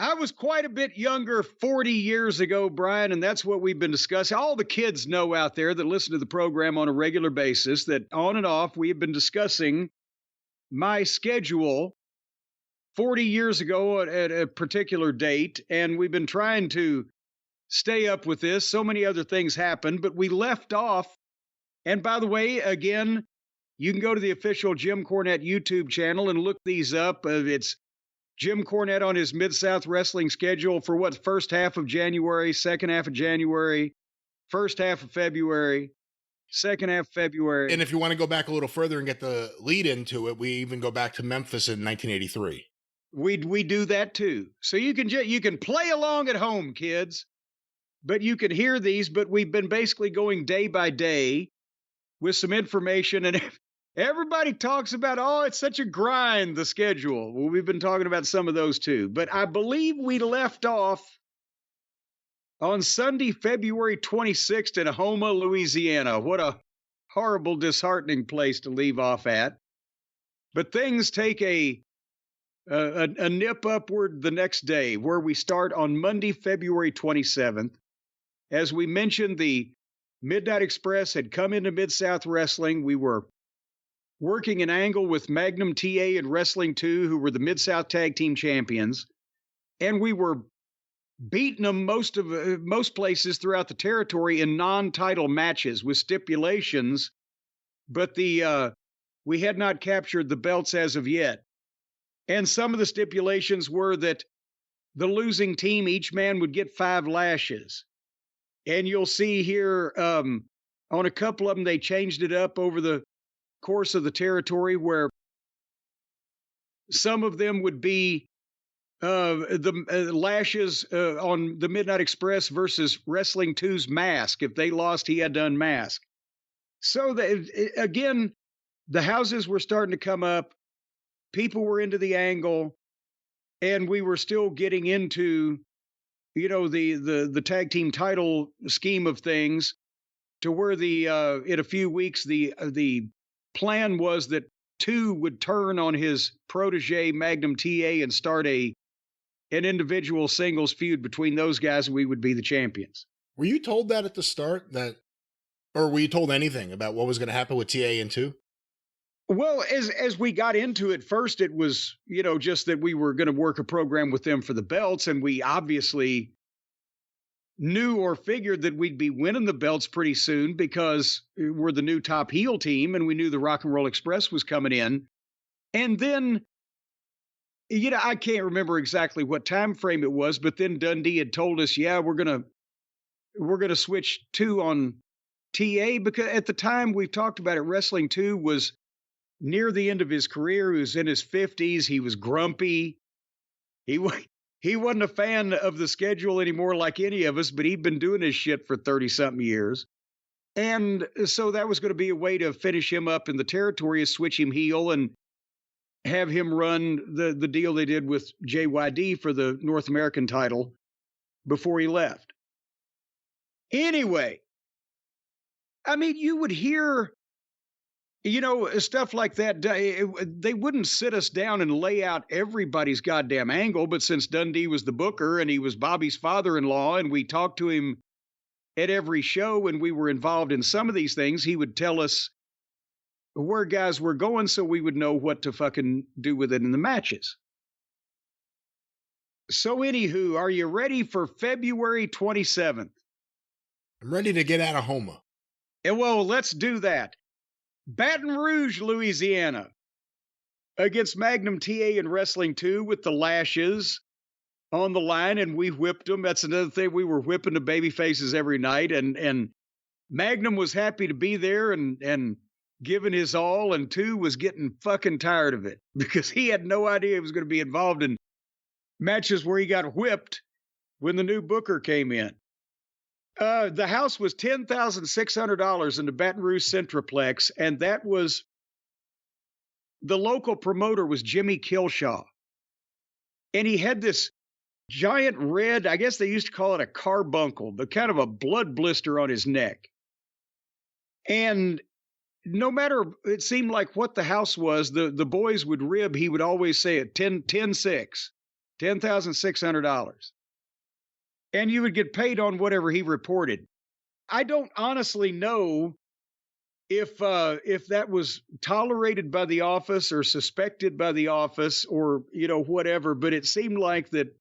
I was quite a bit younger 40 years ago, Brian, and that's what we've been discussing. All the kids know out there that listen to the program on a regular basis that on and off we have been discussing my schedule 40 years ago at a particular date, and we've been trying to stay up with this. So many other things happened, but we left off. And by the way, again, you can go to the official Jim Cornette YouTube channel and look these up. It's Jim Cornette on his Mid-South Wrestling schedule for what, first half of January, second half of January, first half of February, second half of February. And if you want to go back a little further and get the lead into it, we even go back to Memphis in 1983. We do that too. So you can play along at home, kids, but you can hear these. But we've been basically going day by day with some information, and everybody talks about, oh, it's such a grind, the schedule. Well, we've been talking about some of those too. But I believe we left off on Sunday, February 26th in Houma, Louisiana. What a horrible, disheartening place to leave off at. But things take a nip upward the next day, where we start on Monday, February 27th. As we mentioned, the Midnight Express had come into Mid-South Wrestling. We were working an angle with Magnum TA and Wrestling 2, who were the Mid-South Tag Team Champions. And we were beating them most places throughout the territory in non-title matches with stipulations, but we had not captured the belts as of yet. And some of the stipulations were that the losing team, each man would get 5 lashes. And you'll see here on a couple of them, they changed it up over the course of the territory, where some of them would be the lashes on the Midnight Express versus Wrestling 2's mask. If they lost, he had to unmask. So again, the houses were starting to come up. People were into the angle, and we were still getting into, the tag team title scheme of things, to where in a few weeks, the plan was that 2 would turn on his protege Magnum TA and start an individual singles feud between those guys, and we would be the champions. Were you told that at the start, or were you told anything about what was going to happen with TA and 2? Well, as we got into it, first it was, just that we were going to work a program with them for the belts, and we obviously knew or figured that we'd be winning the belts pretty soon because we're the new top heel team, and we knew the Rock and Roll Express was coming in. And then, I can't remember exactly what time frame it was, but then Dundee had told us, yeah, we're gonna switch 2 on TA, because at the time we've talked about it, Wrestling 2 was near the end of his career. He was in his 50s. He was grumpy. He wasn't a fan of the schedule anymore like any of us, but he'd been doing his shit for 30-something years. And so that was going to be a way to finish him up in the territory, is switch him heel and have him run the deal they did with JYD for the North American title before he left. Anyway, I mean, you would hear, stuff like that. They wouldn't sit us down and lay out everybody's goddamn angle, but since Dundee was the booker and he was Bobby's father-in-law, and we talked to him at every show and we were involved in some of these things, he would tell us where guys were going so we would know what to fucking do with it in the matches. So anywho, are you ready for February 27th? I'm ready to get out of Houma. And well, let's do that. Baton Rouge, Louisiana, against Magnum TA and Wrestling 2 with the lashes on the line, and we whipped them. That's another thing. We were whipping the baby faces every night, and Magnum was happy to be there and giving his all, and 2 was getting fucking tired of it because he had no idea he was going to be involved in matches where he got whipped when the new booker came in. The house was $10,600 in the Baton Rouge Centroplex, and that was, the local promoter was Jimmy Killshaw. And he had this giant red, I guess they used to call it a carbuncle, but kind of a blood blister on his neck. And no matter, it seemed like what the house was, the boys would rib, he would always say it, 10-6, $10,600. And you would get paid on whatever he reported. I don't honestly know if that was tolerated by the office or suspected by the office or, whatever, but it seemed like that,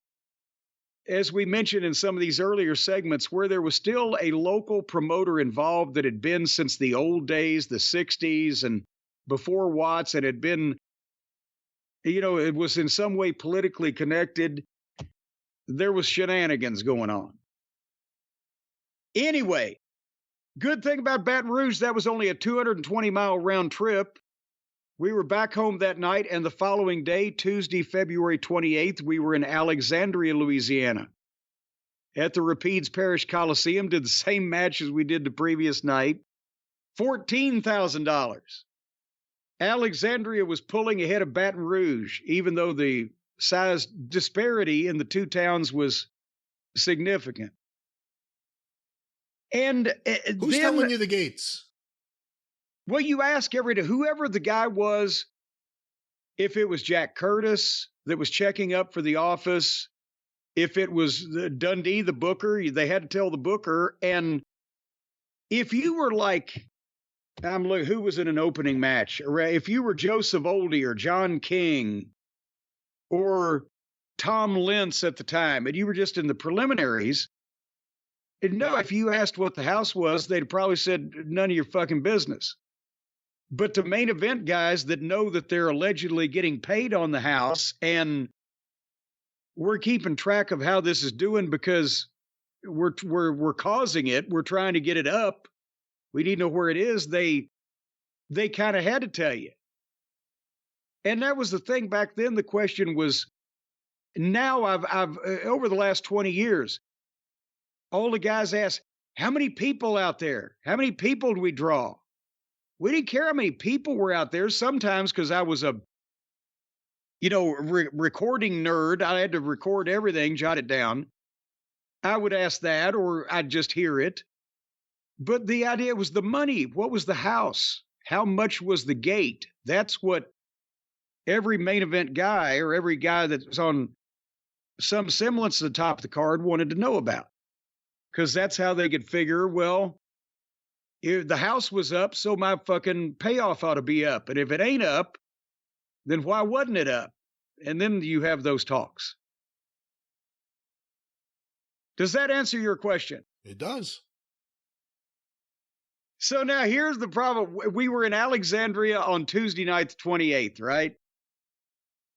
as we mentioned in some of these earlier segments, where there was still a local promoter involved that had been since the old days, the 60s and before Watts, and had been, it was in some way politically connected, there was shenanigans going on. Anyway, good thing about Baton Rouge, that was only a 220-mile round trip. We were back home that night, and the following day, Tuesday, February 28th, we were in Alexandria, Louisiana, at the Rapides Parish Coliseum, did the same match as we did the previous night, $14,000. Alexandria was pulling ahead of Baton Rouge, even though the size disparity in the two towns was significant. And who's telling you the gates? Well, you ask whoever the guy was, if it was Jack Curtis that was checking up for the office, if it was Dundee, the booker, they had to tell the booker. And if you were like, who was in an opening match? If you were Joe Savoldi or John King or Tom Lentz at the time, and you were just in the preliminaries, if you asked what the house was, they'd probably said, none of your fucking business. But to main event guys that know that they're allegedly getting paid on the house, and we're keeping track of how this is doing because we're causing it, we're trying to get it up, we need to know where it is, they kind of had to tell you. And that was the thing back then. The question was, now I've over the last 20 years, all the guys ask, how many people out there? How many people do we draw? We didn't care how many people were out there. Sometimes, because I was a, recording nerd, I had to record everything, jot it down. I would ask that, or I'd just hear it. But the idea was the money. What was the house? How much was the gate? That's what every main event guy or every guy that was on some semblance to the top of the card wanted to know about. Because that's how they could figure, well, if the house was up, so my fucking payoff ought to be up. And if it ain't up, then why wasn't it up? And then you have those talks. Does that answer your question? It does. So now here's the problem. We were in Alexandria on Tuesday night, the 28th, right?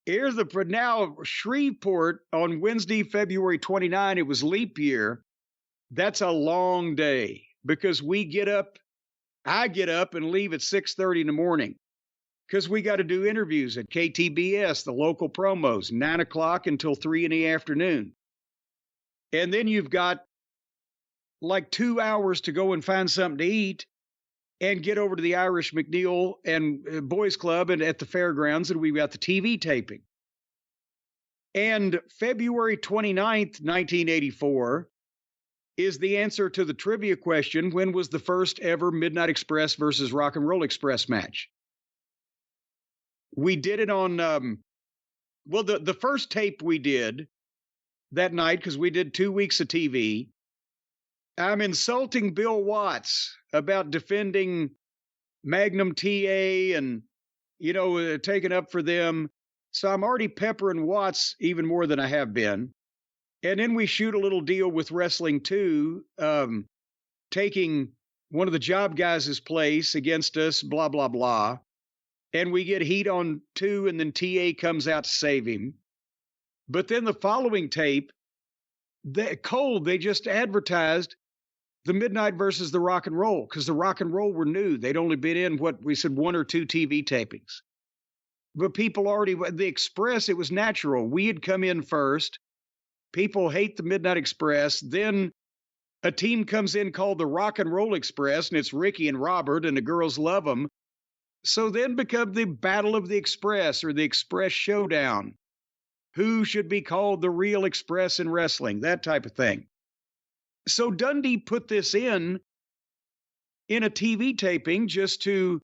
Now Shreveport on Wednesday, February 29, it was leap year. That's a long day because I get up and leave at 6:30 in the morning because we got to do interviews at KTBS, the local promos, 9 o'clock until 3 in the afternoon. And then you've got like 2 hours to go and find something to eat and get over to the Irish McNeil and Boys Club and at the fairgrounds, and we've got the TV taping. And February 29th, 1984, is the answer to the trivia question, when was the first ever Midnight Express versus Rock and Roll Express match? We did it on, the first tape we did that night, because we did 2 weeks of TV, I'm insulting Bill Watts about defending Magnum TA and, taking up for them. So I'm already peppering Watts even more than I have been. And then we shoot a little deal with Wrestling 2, taking one of the job guys' place against us, blah, blah, blah. And we get heat on 2, and then TA comes out to save him. But then the following tape, they just advertised the Midnight versus the Rock and Roll, because the Rock and Roll were new. They'd only been in, 1 or 2 TV tapings. But people the Express, it was natural. We had come in first. People hate the Midnight Express. Then a team comes in called the Rock and Roll Express, and it's Ricky and Robert, and the girls love them. So then become the Battle of the Express, or the Express Showdown. Who should be called the real Express in wrestling? That type of thing. So Dundee put this in a TV taping just to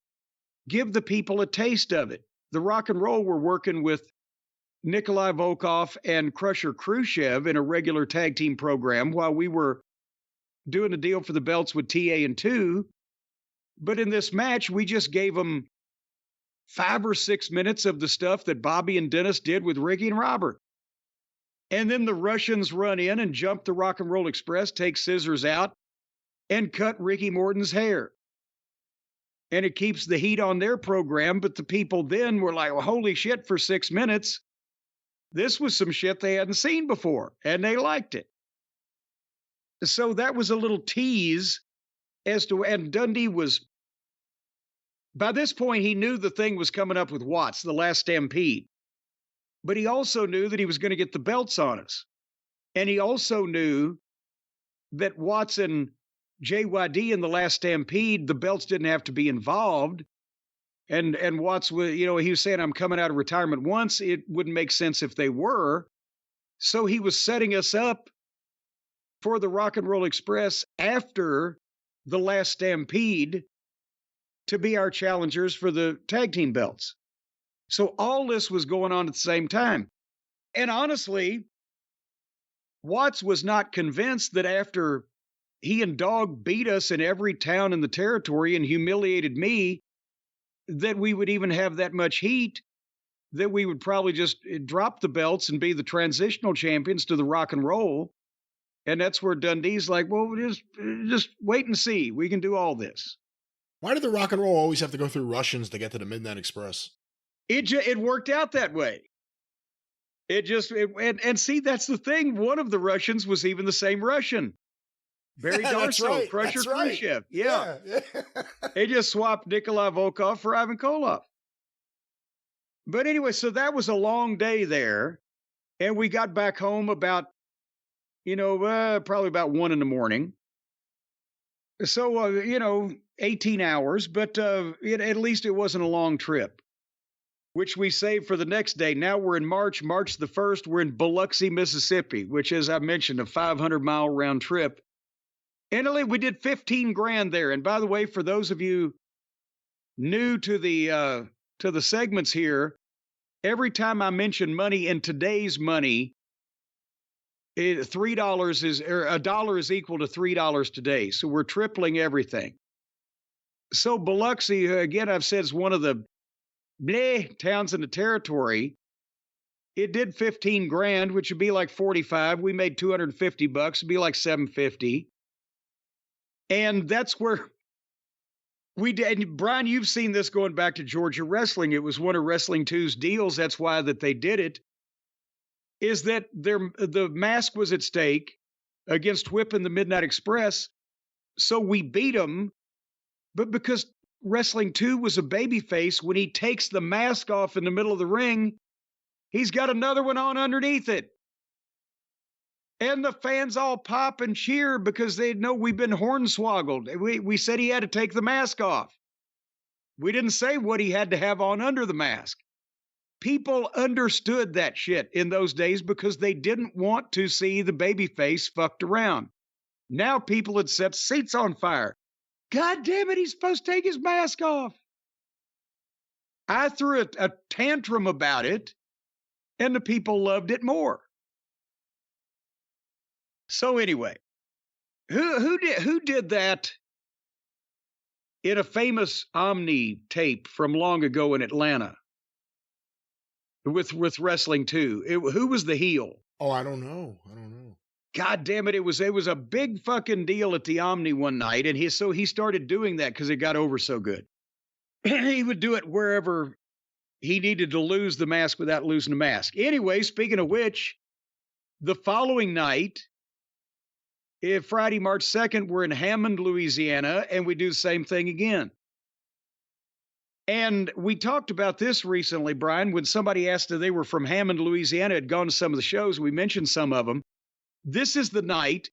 give the people a taste of it. The Rock and Roll were working with Nikolai Volkov and Crusher Khrushchev in a regular tag team program while we were doing a deal for the belts with TA and 2. But in this match, we just gave them 5 or 6 minutes of the stuff that Bobby and Dennis did with Ricky and Robert. And then the Russians run in and jump the Rock and Roll Express, take scissors out, and cut Ricky Morton's hair. And it keeps the heat on their program, but the people then were like, well, holy shit, for 6 minutes. This was some shit they hadn't seen before, and they liked it. So that was a little tease as to, and Dundee was, by this point, he knew the thing was coming up with Watts, the last Stampede. But he also knew that he was going to get the belts on us. And he also knew that Watts and JYD in the last Stampede, the belts didn't have to be involved. And Watts was, he was saying, I'm coming out of retirement once. It wouldn't make sense if they were. So he was setting us up for the Rock and Roll Express after the last Stampede to be our challengers for the tag team belts. So all this was going on at the same time. And honestly, Watts was not convinced that after he and Dog beat us in every town in the territory and humiliated me, that we would even have that much heat, that we would probably just drop the belts and be the transitional champions to the Rock and Roll. And that's where Dundee's like, well, just wait and see. We can do all this. Why did the Rock and Roll always have to go through Russians to get to the Midnight Express? It worked out that way. And see, that's the thing. One of the Russians was even the same Russian. Barry Darsow, right. Crusher Khrushchev. Yeah. Yeah. They just swapped Nikolai Volkov for Ivan Koloff. But anyway, so that was a long day there. And we got back home about, probably about 1 a.m. So, 18 hours, but at least it wasn't a long trip, which we saved for the next day. Now we're in March the 1st. We're in Biloxi, Mississippi, which, as I mentioned, a 500-mile round trip. And we did 15 grand there. And by the way, for those of you new to the segments here, every time I mention money in today's money, $3 is, or $1 is equal to $3 today. So we're tripling everything. So Biloxi, again, I've said is one of the towns in the territory. It did 15 grand, which would be like 45. We made $250. It'd be like 750. And that's where we did. And Brian, you've seen this going back to Georgia Wrestling. It was one of Wrestling 2's deals. That's why that they did it. Is that the mask was at stake against Whip and the Midnight Express. So we beat them. But because Wrestling 2 was a babyface, when he takes the mask off in the middle of the ring, he's got another one on underneath it. And the fans all pop and cheer because they know we've been hornswoggled. We said he had to take the mask off. We didn't say what he had to have on under the mask. People understood that shit in those days because they didn't want to see the babyface fucked around. Now people had set seats on fire. God damn it, he's supposed to take his mask off. I threw a tantrum about it, and the people loved it more. So anyway, who did that in a famous Omni tape from long ago in Atlanta with Wrestling 2? Who was the heel? Oh, I don't know. God damn it. It was a big fucking deal at the Omni one night. And he started doing that because it got over so good. He would do it wherever he needed to lose the mask without losing the mask. Anyway, speaking of which, the following night, Friday, March 2nd, we're in Hammond, Louisiana, and we do the same thing again. And we talked about this recently, Brian, when somebody asked if they were from Hammond, Louisiana, had gone to some of the shows. We mentioned some of them. This is the night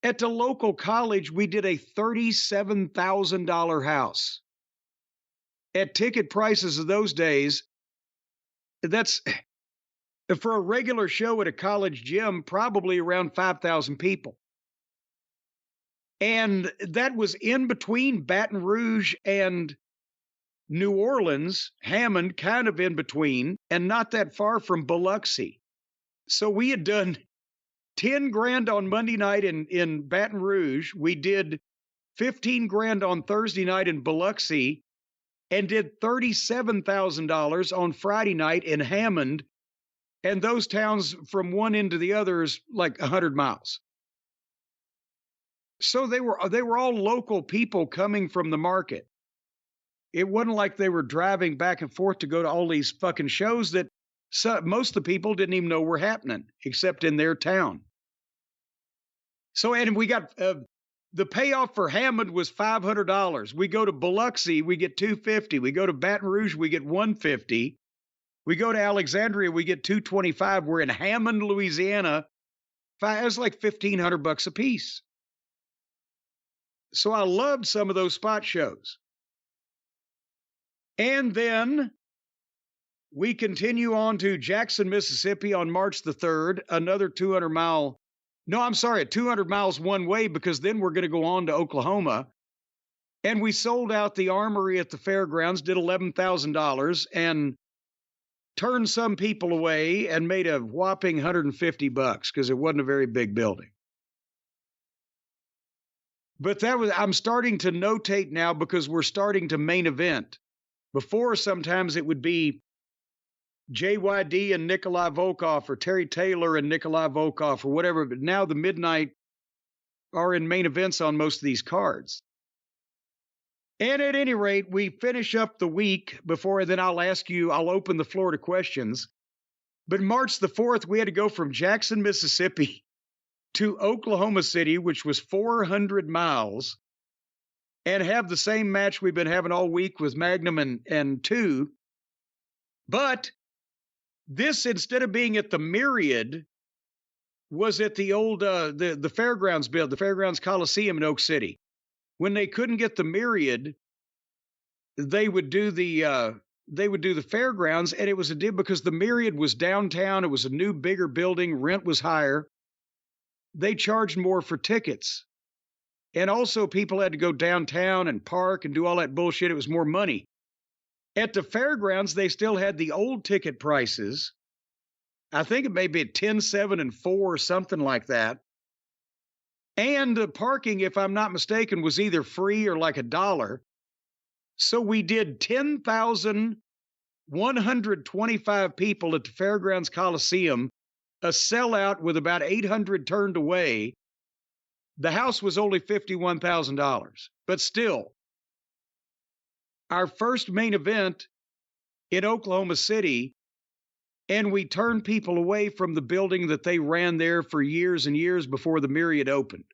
at the local college. We did a $37,000 house. At ticket prices of those days, that's for a regular show at a college gym, probably around 5,000 people. And that was in between Baton Rouge and New Orleans, Hammond, kind of in between, and not that far from Biloxi. So we had done 10 grand on Monday night in Baton Rouge. We did 15 grand on Thursday night in Biloxi and did $37,000 on Friday night in Hammond. And those towns from one end to the other is like 100 miles. So they were all local people coming from the market. It wasn't like they were driving back and forth to go to all these fucking shows that most of the people didn't even know were happening, except in their town. So, and we got the payoff for Hammond was $500. We go to Biloxi, we get $250. We go to Baton Rouge, we get $150. We go to Alexandria, we get $225. We're in Hammond, Louisiana. It was like $1,500 a piece. So I loved some of those spot shows. And then we continue on to Jackson, Mississippi on March the 3rd, another 200 miles one way, because then we're going to go on to Oklahoma. And we sold out the Armory at the fairgrounds, did $11,000 and turned some people away and made a whopping $150 because it wasn't a very big building. But I'm starting to notate now because we're starting to main event. Before, sometimes it would be JYD and Nikolai Volkov or Terry Taylor and Nikolai Volkov or whatever. But now the midnight are in main events on most of these cards. And at any rate, we finish up the week before, then I'll open the floor to questions. But March the 4th, we had to go from Jackson, Mississippi to Oklahoma City, which was 400 miles, and have the same match we've been having all week with Magnum and 2. But this, instead of being at the Myriad, was at the old, the Fairgrounds build, the Fairgrounds Coliseum in Oak City. When they couldn't get the Myriad, they would do the Fairgrounds, and it was a deal because the Myriad was downtown. It was a new, bigger building. Rent was higher. They charged more for tickets. And also people had to go downtown and park and do all that bullshit. It was more money. At the Fairgrounds, they still had the old ticket prices. I think it may be at 10, 7, and 4 or something like that. And the parking, if I'm not mistaken, was either free or like $1. So we did 10,125 people at the Fairgrounds Coliseum, a sellout with about 800 turned away. The house was only $51,000, but still, our first main event in Oklahoma City, and we turned people away from the building that they ran there for years and years before the Myriad opened.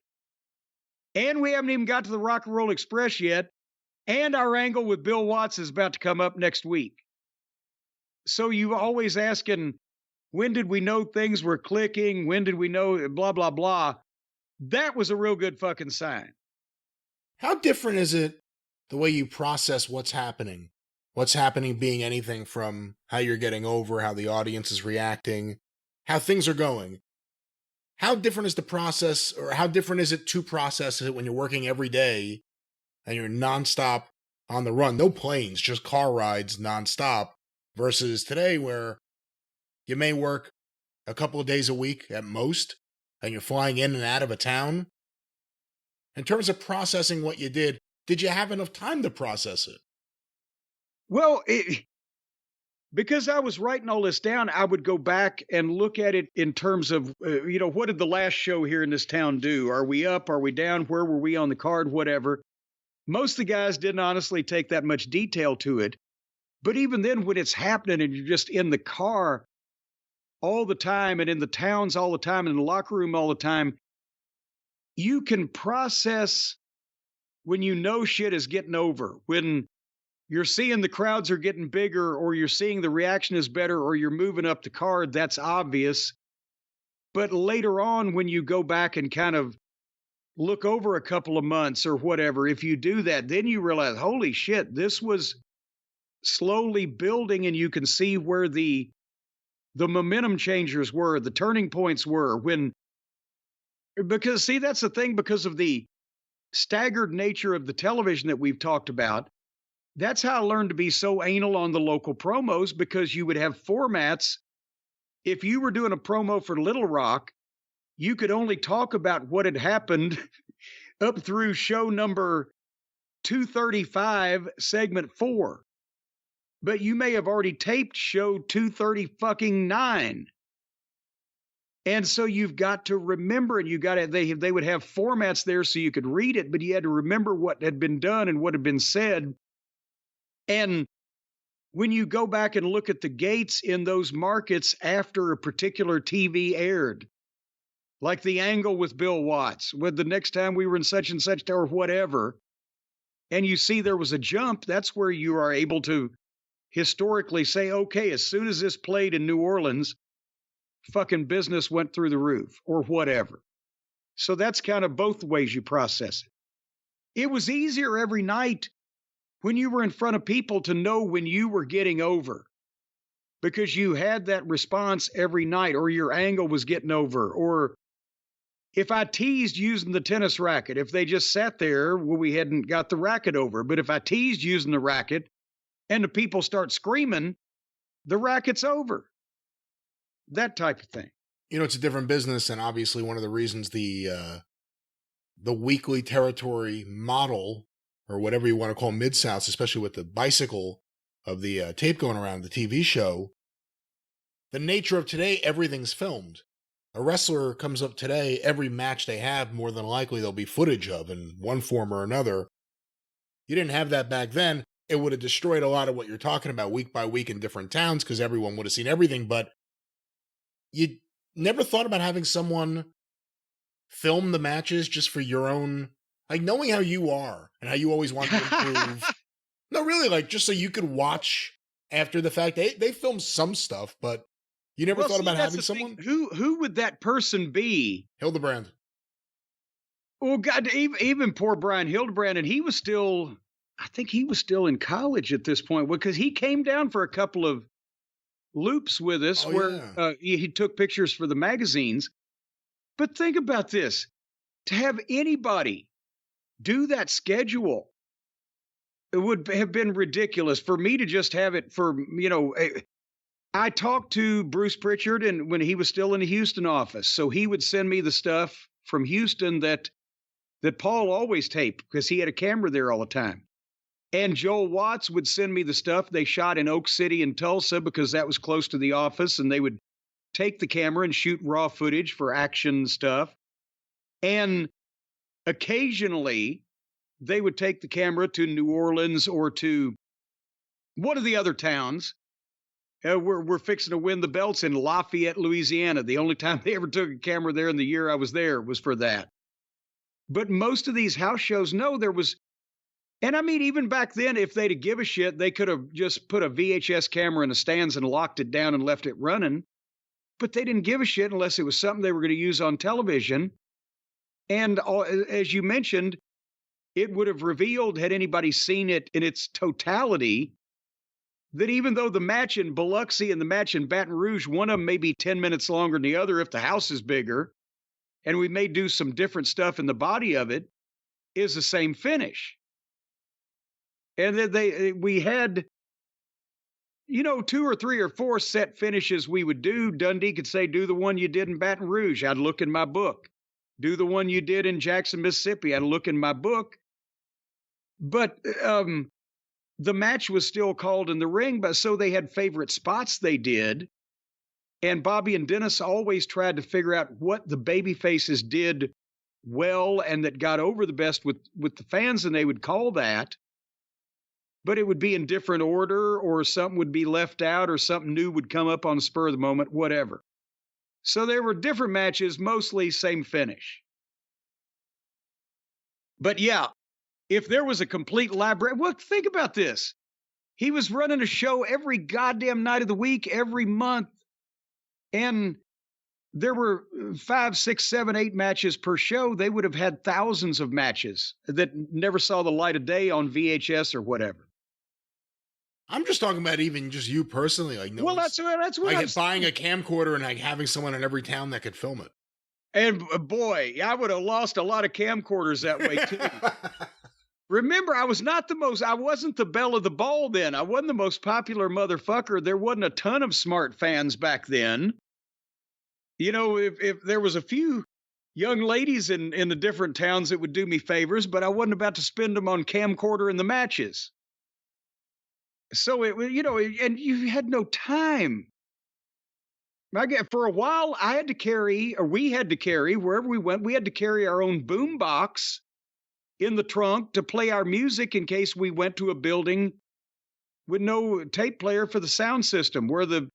And we haven't even got to the Rock and Roll Express yet, and our angle with Bill Watts is about to come up next week. So you always asking, when did we know things were clicking? When did we know blah, blah, blah? That was a real good fucking sign. How different is it the way you process what's happening? What's happening being anything from how you're getting over, how the audience is reacting, how things are going. How different is the process, or how different is it to process it when you're working every day and you're nonstop on the run? No planes, just car rides nonstop, versus today where you may work a couple of days a week at most, and you're flying in and out of a town. In terms of processing what you did you have enough time to process it? Well, because I was writing all this down, I would go back and look at it in terms of, what did the last show here in this town do? Are we up? Are we down? Where were we on the card? Whatever. Most of the guys didn't honestly take that much detail to it. But even then, when it's happening and you're just in the car all the time and in the towns all the time and in the locker room all the time, you can process when you know shit is getting over, when you're seeing the crowds are getting bigger, or you're seeing the reaction is better, or you're moving up the card. That's obvious. But later on, when you go back and kind of look over a couple of months or whatever, if you do that, then you realize, holy shit, this was slowly building, and you can see where the momentum changers were, the turning points were, because see, that's the thing, because of the staggered nature of the television that we've talked about, That's how I learned to be so anal on the local promos, because you would have formats. If you were doing a promo for Little Rock, you could only talk about what had happened up through show number 235, segment 4. But you may have already taped show 239. And so you've got to remember, and they would have formats there so you could read it, but you had to remember what had been done and what had been said. And when you go back and look at the gates in those markets after a particular TV aired, like the angle with Bill Watts, with the next time we were in such and such or whatever, and you see there was a jump, that's where you are able to historically say, okay, as soon as this played in New Orleans, fucking business went through the roof or whatever. So that's kind of both ways you process it. It was easier every night when you were in front of people to know when you were getting over, because you had that response every night, or your angle was getting over. Or if I teased using the tennis racket, if they just sat there, well, we hadn't got the racket over. But if I teased using the racket and the people start screaming, the racket's over. That type of thing. You know, it's a different business, and obviously one of the reasons the weekly territory model, or whatever you want to call Mid-South, especially with the bicycle of the tape going around the TV show, the nature of today, everything's filmed. A wrestler comes up today, every match they have, more than likely there'll be footage of in one form or another. You didn't have that back then. It would have destroyed a lot of what you're talking about week by week in different towns, because everyone would have seen everything, but you never thought about having someone film the matches just for your own, like, knowing how you are and how you always want to improve. No, really, like, just so you could watch after the fact. They filmed some stuff, but you never thought about having someone? Who would that person be? Hildebrand. Well, God, even poor Brian Hildebrand, and he was still, I think he was still in college at this point, because he came down for a couple of loops with us he took pictures for the magazines. But think about this. To have anybody do that schedule, it would have been ridiculous. For me to just have it for, I talked to Bruce Pritchard and when he was still in the Houston office. So he would send me the stuff from Houston that Paul always taped, because he had a camera there all the time. And Joel Watts would send me the stuff they shot in Oak City and Tulsa, because that was close to the office, and they would take the camera and shoot raw footage for action stuff. And occasionally they would take the camera to New Orleans or to one of the other towns. We're fixing to win the belts in Lafayette, Louisiana. The only time they ever took a camera there in the year I was there was for that. But most of these house shows, no, there was. And I mean, even back then, if they'd have give a shit, they could have just put a VHS camera in the stands and locked it down and left it running. But they didn't give a shit unless it was something they were going to use on television. And as you mentioned, it would have revealed, had anybody seen it in its totality, that even though the match in Biloxi and the match in Baton Rouge, one of them may be 10 minutes longer than the other if the house is bigger, and we may do some different stuff in the body of it, is the same finish. And then we had, 2 or 3 or 4 set finishes we would do. Dundee could say, do the one you did in Baton Rouge. I'd look in my book. Do the one you did in Jackson, Mississippi. I'd look in my book. But the match was still called in the ring, but so they had favorite spots they did. And Bobby and Dennis always tried to figure out what the baby faces did well and that got over the best with the fans, and they would call that. But it would be in different order, or something would be left out, or something new would come up on the spur of the moment, whatever. So there were different matches, mostly same finish. But yeah, if there was a complete library, well, think about this. He was running a show every goddamn night of the week, every month. And there were 5, 6, 7, 8 matches per show. They would have had thousands of matches that never saw the light of day on VHS or whatever. I'm just talking about even just you personally, like, no. Well, that's what like buying a camcorder and like having someone in every town that could film it. And boy, I would have lost a lot of camcorders that way too. Remember, I wasn't the belle of the ball then. I wasn't the most popular motherfucker. There wasn't a ton of smart fans back then. You know, if there was a few young ladies in the different towns that would do me favors, but I wasn't about to spend them on camcorder in the matches. So and you had no time. For a while, we had to carry, wherever we went, we had to carry our own boom box in the trunk to play our music in case we went to a building with no tape player for the sound system, where the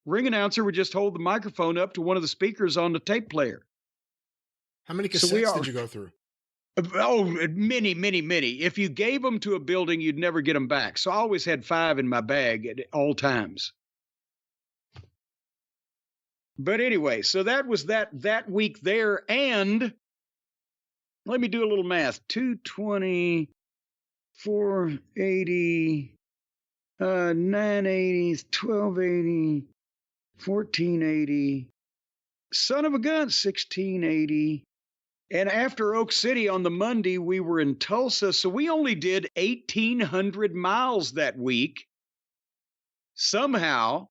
ring announcer would just hold the microphone up to one of the speakers on the tape player. How many cassettes did you go through? Oh, many, many, many. If you gave them to a building, you'd never get them back. So I always had 5 in my bag at all times. But anyway, so that was that week there. And let me do a little math. 220, 480, 980, 1280, 1480. Son of a gun, 1680. And after Oak City on the Monday, we were in Tulsa. So we only did 1,800 miles that week somehow,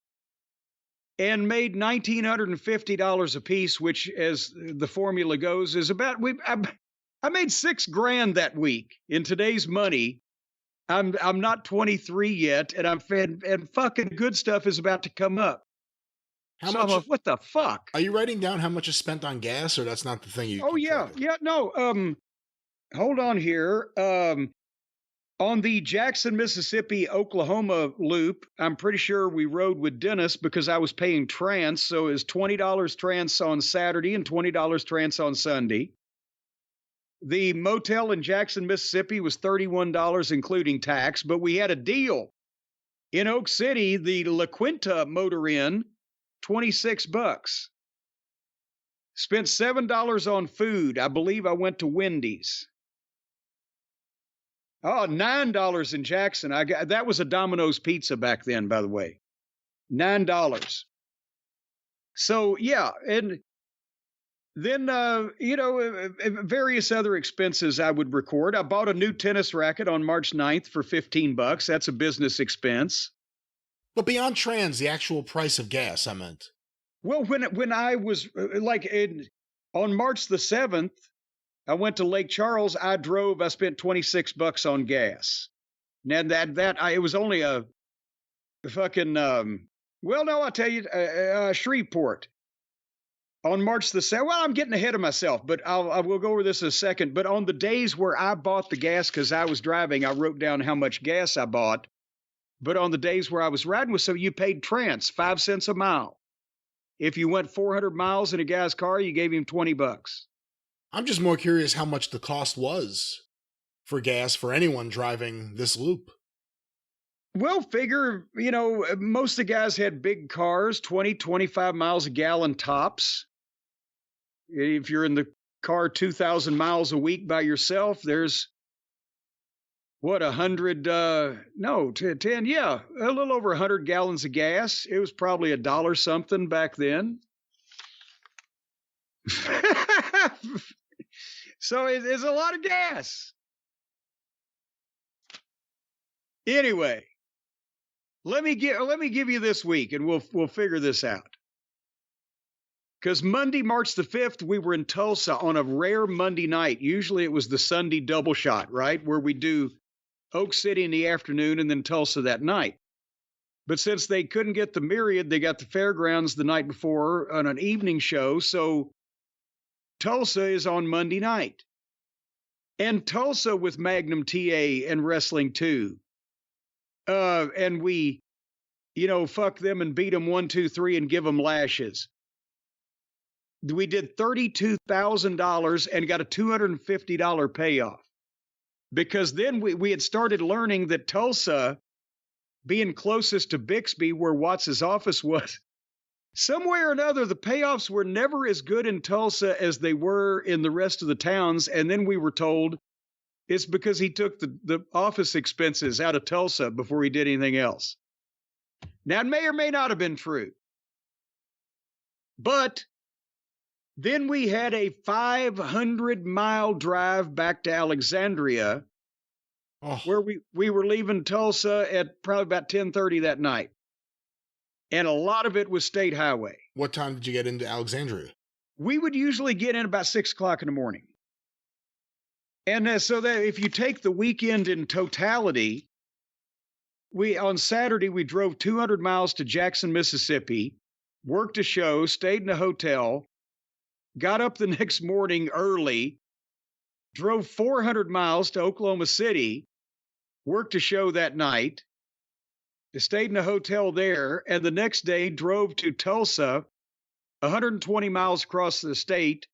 and made $1,950 a piece, which, as the formula goes, is about, I made $6,000 that week. In today's money, I'm not 23 yet, and fucking good stuff is about to come up. What the fuck? Are you writing down how much is spent on gas, or that's not the thing you? Oh yeah, no. Hold on here. On the Jackson, Mississippi, Oklahoma loop, I'm pretty sure we rode with Dennis because I was paying trans, so it was $20 trans on Saturday and $20 trans on Sunday. The motel in Jackson, Mississippi was $31, including tax, but we had a deal. In Oak City, the La Quinta Motor Inn, $26. Spent $7 on food. I believe I went to Wendy's. Oh, $9 in Jackson. That was a Domino's pizza back then, by the way. $9. So yeah, and then various other expenses I would record. I bought a new tennis racket on March 9th for $15. That's a business expense. But beyond trans, the actual price of gas, I meant. Well, when I was on March the 7th, I went to Lake Charles. I spent $26 on gas. Now it was only a fucking, I'll tell you, Shreveport. On March the 7th, well, I'm getting ahead of myself, but I will go over this in a second. But on the days where I bought the gas, because I was driving, I wrote down how much gas I bought. But on the days where I was riding so you paid trans, 5 cents a mile. If you went 400 miles in a guy's car, you gave him $20. I'm just more curious how much the cost was for gas for anyone driving this loop. Well, figure, most of the guys had big cars, 20, 25 miles a gallon tops. If you're in the car 2,000 miles a week by yourself, there's 100, 10, yeah, a little over 100 gallons of gas. It was probably $1 something back then. So it's a lot of gas. Anyway, let me give you this week, and we'll figure this out. Because Monday, March the 5th, we were in Tulsa on a rare Monday night. Usually it was the Sunday double shot, right, where we do Oak City in the afternoon and then Tulsa that night. But since they couldn't get the Myriad, they got the Fairgrounds the night before on an evening show. So Tulsa is on Monday night. And Tulsa with Magnum TA and Wrestling 2. And we, fuck them and beat them 1, 2, 3 and give them lashes. We did $32,000 and got a $250 payoff. Because then we had started learning that Tulsa, being closest to Bixby, where Watts's office was, somewhere or another, the payoffs were never as good in Tulsa as they were in the rest of the towns. And then we were told it's because he took the office expenses out of Tulsa before he did anything else. Now, it may or may not have been true. But then we had a 500-mile drive back to Alexandria where we were leaving Tulsa at probably about 10:30 that night. And a lot of it was state highway. What time did you get into Alexandria? We would usually get in about 6 o'clock in the morning. And so that if you take the weekend in totality, on Saturday, we drove 200 miles to Jackson, Mississippi, worked a show, stayed in a hotel, got up the next morning early, drove 400 miles to Oklahoma City, worked a show that night, stayed in a hotel there, and the next day drove to Tulsa, 120 miles across the state,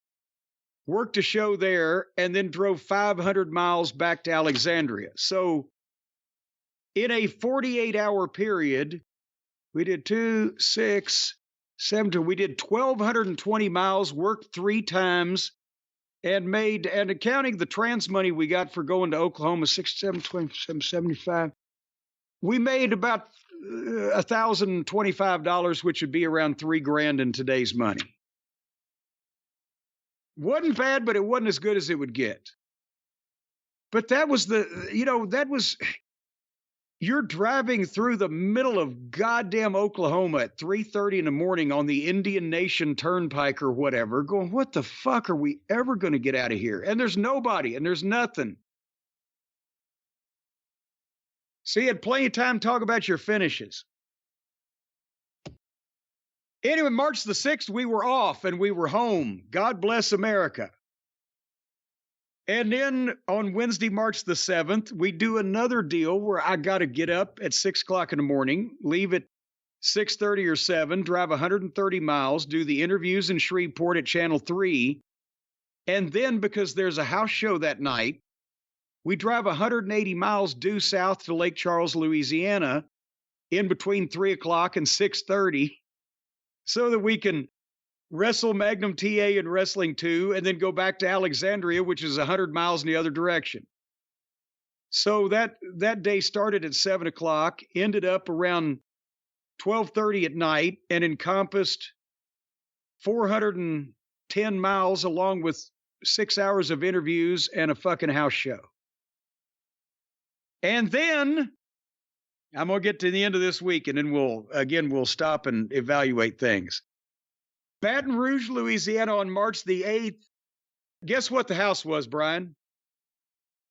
worked a show there, and then drove 500 miles back to Alexandria. So in a 48-hour period, we did 2, 6, 7, we did 1,220 miles, worked 3 times, and accounting the trans money we got for going to Oklahoma, 67, 27, 75, we made about $1,025, which would be around $3,000 in today's money. Wasn't bad, but it wasn't as good as it would get. But that was you're driving through the middle of goddamn Oklahoma at 3:30 in the morning on the Indian Nation Turnpike or whatever, going, what the fuck are we ever going to get out of here? And there's nobody and there's nothing. So you had plenty of time to talk about your finishes. Anyway, March the 6th, we were off and we were home. God bless America. And then on Wednesday, March the 7th, we do another deal where I got to get up at 6 o'clock in the morning, leave at 6:30 or 7, drive 130 miles, do the interviews in Shreveport at Channel 3. And then because there's a house show that night, we drive 180 miles due south to Lake Charles, Louisiana, in between 3 o'clock and 6:30, so that we can wrestle Magnum TA and Wrestling 2, and then go back to Alexandria, which is 100 miles in the other direction. So that day started at 7 o'clock, ended up around 12:30 at night, and encompassed 410 miles along with 6 hours of interviews and a fucking house show. And then I'm going to get to the end of this week, and then we'll stop and evaluate things. Baton Rouge, Louisiana on March the 8th. Guess what the house was, Brian?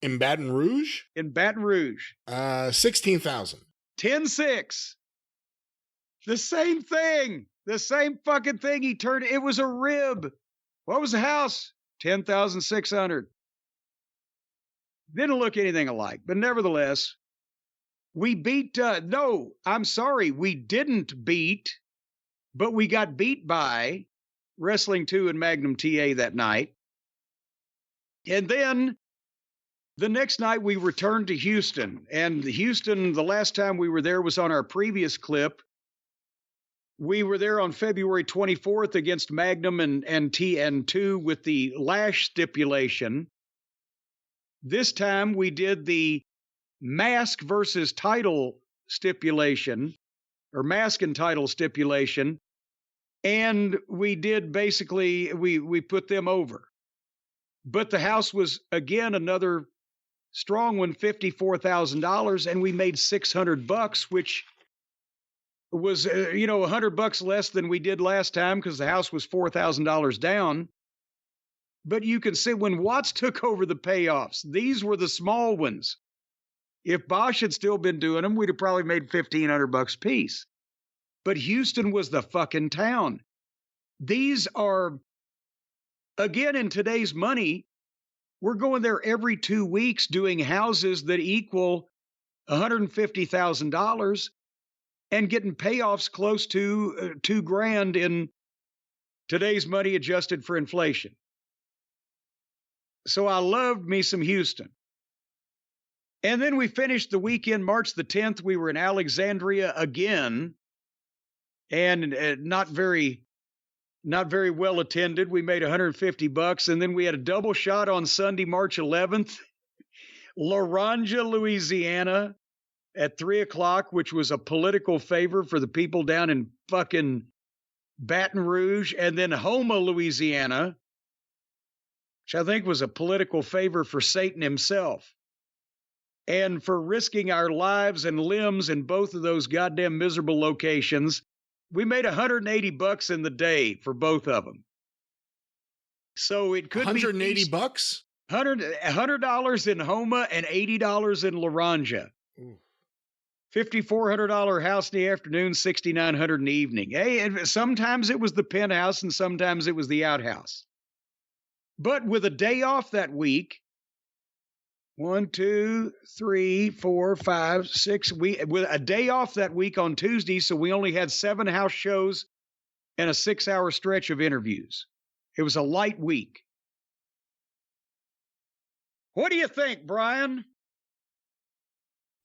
In Baton Rouge? In Baton Rouge. 16,000. 10-6. The same thing. The same fucking thing. It was a rib. What was the house? 10,600. Didn't look anything alike, but nevertheless, we beat, no, I'm sorry, we didn't beat, but we got beat by Wrestling 2 and Magnum TA that night. And then the next night we returned to Houston. And Houston, the last time we were there was on our previous clip. We were there on February 24th against Magnum and TN2 with the lash stipulation. This time we did the mask versus title stipulation, or mask and title stipulation, and we did basically, we put them over. But the house was, again, another strong one, $54,000, and we made $600, which was, $100 less than we did last time because the house was $4,000 down. But you can see when Watts took over the payoffs, these were the small ones. If Bosch had still been doing them, we'd have probably made $1,500 a piece. But Houston was the fucking town. These are, again, in today's money, we're going there every 2 weeks doing houses that equal $150,000 and getting payoffs close to $2,000 in today's money adjusted for inflation. So I loved me some Houston. And then we finished the weekend, March the 10th. We were in Alexandria again, and not very well attended. We made $150, and then we had a double shot on Sunday, March 11th, Laranja, Louisiana, at 3 o'clock, which was a political favor for the people down in fucking Baton Rouge, and then Houma, Louisiana, which I think was a political favor for Satan himself. and for risking our lives and limbs in both of those goddamn miserable locations. We made $180 in the day for both of them. So it could be $180. $100 in Homa and $80 in Laranja. $5,400 house in the afternoon, $6,900 in the evening. Hey, and sometimes it was the penthouse and sometimes it was the outhouse. But with a day off that week, 1, 2, 3, 4, 5, 6, with a day off that week on Tuesday, so we only had 7 house shows and a 6-hour stretch of interviews. It was a light week. What do you think, Brian?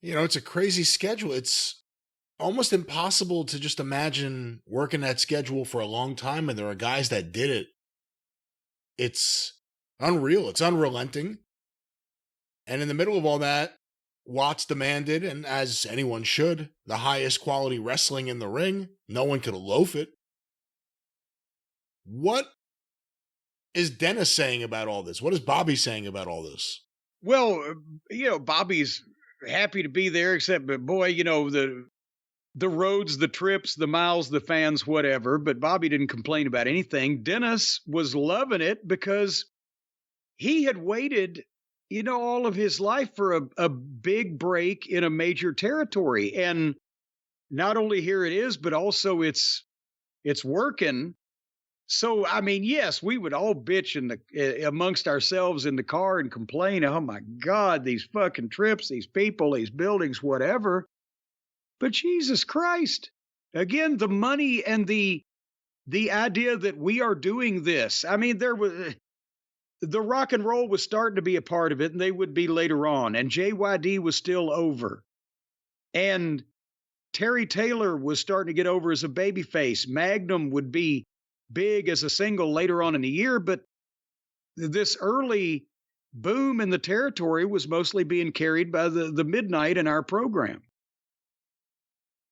You know, it's a crazy schedule. It's almost impossible to just imagine working that schedule for a long time, and there are guys that did it. It's unreal. It's unrelenting. And in the middle of all that, Watts demanded, and as anyone should, the highest quality wrestling in the ring. No one could loaf it. What is Dennis saying about all this? What is Bobby saying about all this? Well, you know, Bobby's happy to be there, except, but boy, you know, the roads, the trips, the miles, the fans, whatever. But Bobby didn't complain about anything. Dennis was loving it because he had waited, you know, all of his life for a big break in a major territory. And not only here it is, but also it's working. So, I mean, yes, we would all bitch amongst ourselves in the car and complain, oh my God, these fucking trips, these people, these buildings, whatever. But Jesus Christ, again, the money and the idea that we are doing this. I mean, the rock and roll was starting to be a part of it, and they would be later on. And JYD was still over. And Terry Taylor was starting to get over as a babyface. Magnum would be big as a single later on in the year, but this early boom in the territory was mostly being carried by the Midnight in our program.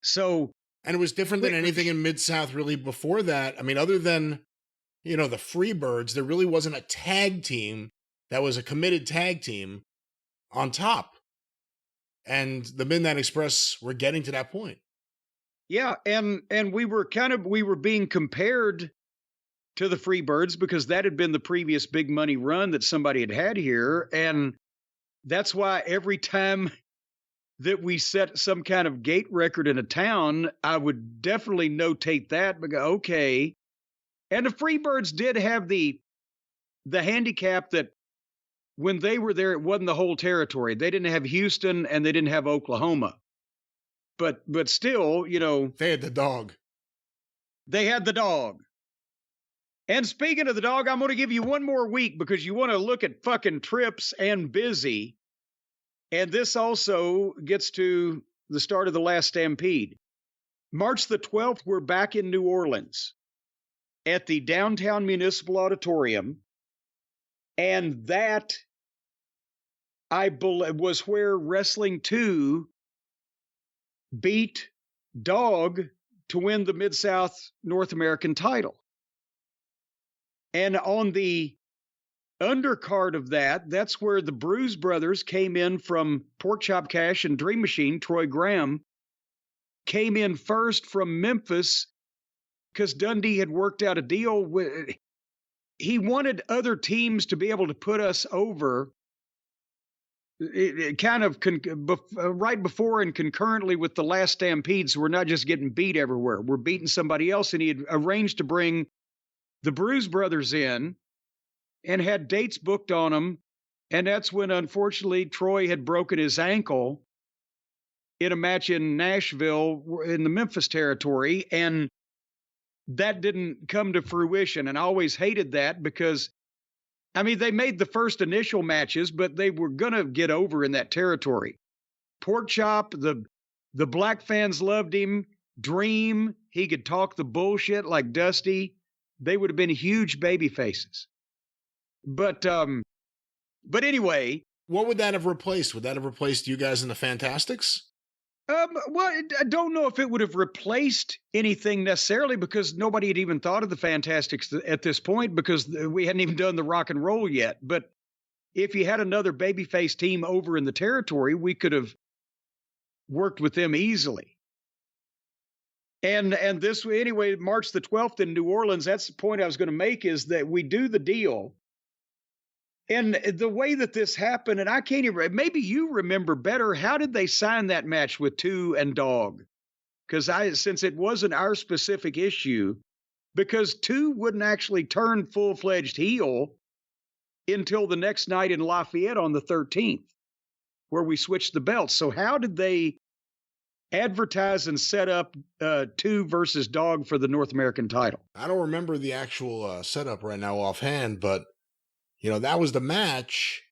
So, and it was different than anything in Mid-South really before that. I mean, other than, you know, the Freebirds, there really wasn't a tag team that was a committed tag team on top. And the Midnight Express were getting to that point. Yeah, and we were being compared to the Freebirds because that had been the previous big money run that somebody had here. And that's why every time that we set some kind of gate record in a town, I would definitely notate that, but go, okay. And the Freebirds did have the handicap that when they were there, it wasn't the whole territory. They didn't have Houston and they didn't have Oklahoma. But still, you know. They had the dog. They had the dog. And speaking of the dog, I'm going to give you one more week because you want to look at fucking trips and busy. And this also gets to the start of the last Stampede. March the 12th, we're back in New Orleans at the Downtown Municipal Auditorium. And that, I believe, was where Wrestling 2 beat Dog to win the Mid-South North American title. And on the undercard of that, that's where the Bruise Brothers came in from Pork Chop Cash and Dream Machine. Troy Graham came in first from Memphis because Dundee had worked out a deal with. He wanted other teams to be able to put us over. It kind of right before and concurrently with the last Stampede, so we're not just getting beat everywhere. We're beating somebody else, and he had arranged to bring the Bruise Brothers in and had dates booked on them. And that's when, unfortunately, Troy had broken his ankle in a match in Nashville in the Memphis territory. And that didn't come to fruition. And I always hated that because, I mean, they made the first initial matches, but they were going to get over in that territory. Pork Chop, the black fans loved him. Dream, he could talk the bullshit like Dusty. They would have been huge baby faces. But anyway. What would that have replaced? Would that have replaced you guys in the Fantastics? Well, I don't know if it would have replaced anything necessarily because nobody had even thought of the Fantastics at this point because we hadn't even done the rock and roll yet. But if you had another babyface team over in the territory, we could have worked with them easily. And this, anyway, March the 12th in New Orleans, that's the point I was going to make, is that we do the deal. And the way that this happened, and I can't even, maybe you remember better, how did they sign that match with Two and Dog? Because since it wasn't our specific issue, because Two wouldn't actually turn full-fledged heel until the next night in Lafayette on the 13th, where we switched the belts. So how did they advertise and set up Two versus Dog for the North American title? I don't remember the actual setup right now offhand, but, that was the match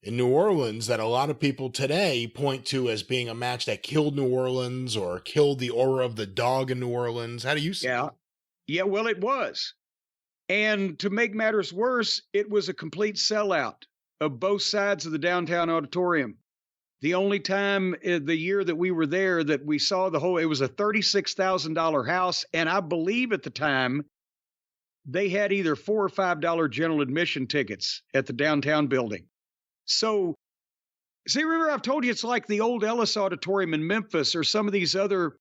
in New Orleans that a lot of people today point to as being a match that killed New Orleans or killed the aura of the Dog in New Orleans. How do you see it? Yeah, well, it was. And to make matters worse, it was a complete sellout of both sides of the downtown auditorium. The only time the year that we were there that we saw it was a $36,000 house. And I believe at the time they had either $4 or $5 general admission tickets at the downtown building. So, see, remember I've told you it's like the old Ellis Auditorium in Memphis or some of these other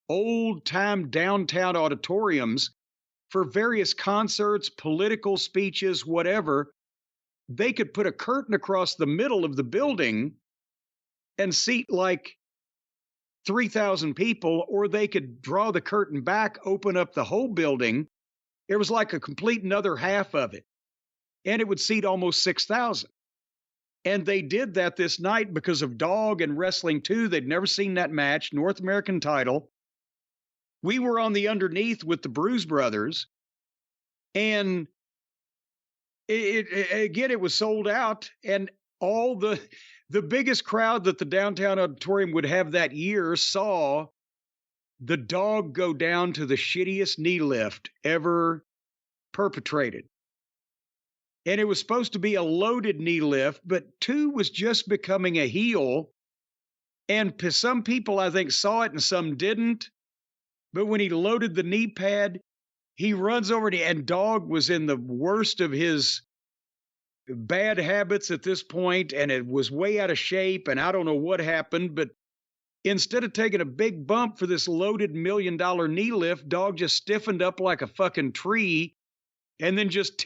old-time downtown auditoriums for various concerts, political speeches, whatever. They could put a curtain across the middle of the building and seat like 3,000 people, or they could draw the curtain back, open up the whole building. It was like a complete another half of it, and it would seat almost 6,000. And they did that this night because of Dog and Wrestling 2. They'd never seen that match, North American title. We were on the underneath with the Bruise Brothers, and it was sold out, and all the biggest crowd that the downtown auditorium would have that year saw the Dog go down to the shittiest knee lift ever perpetrated. And it was supposed to be a loaded knee lift, but Two was just becoming a heel. And some people, I think, saw it and some didn't. But when he loaded the knee pad, he runs over and Dog was in the worst of his bad habits at this point, and it was way out of shape, and I don't know what happened, but instead of taking a big bump for this loaded $1 million knee lift, Dog just stiffened up like a fucking tree and then just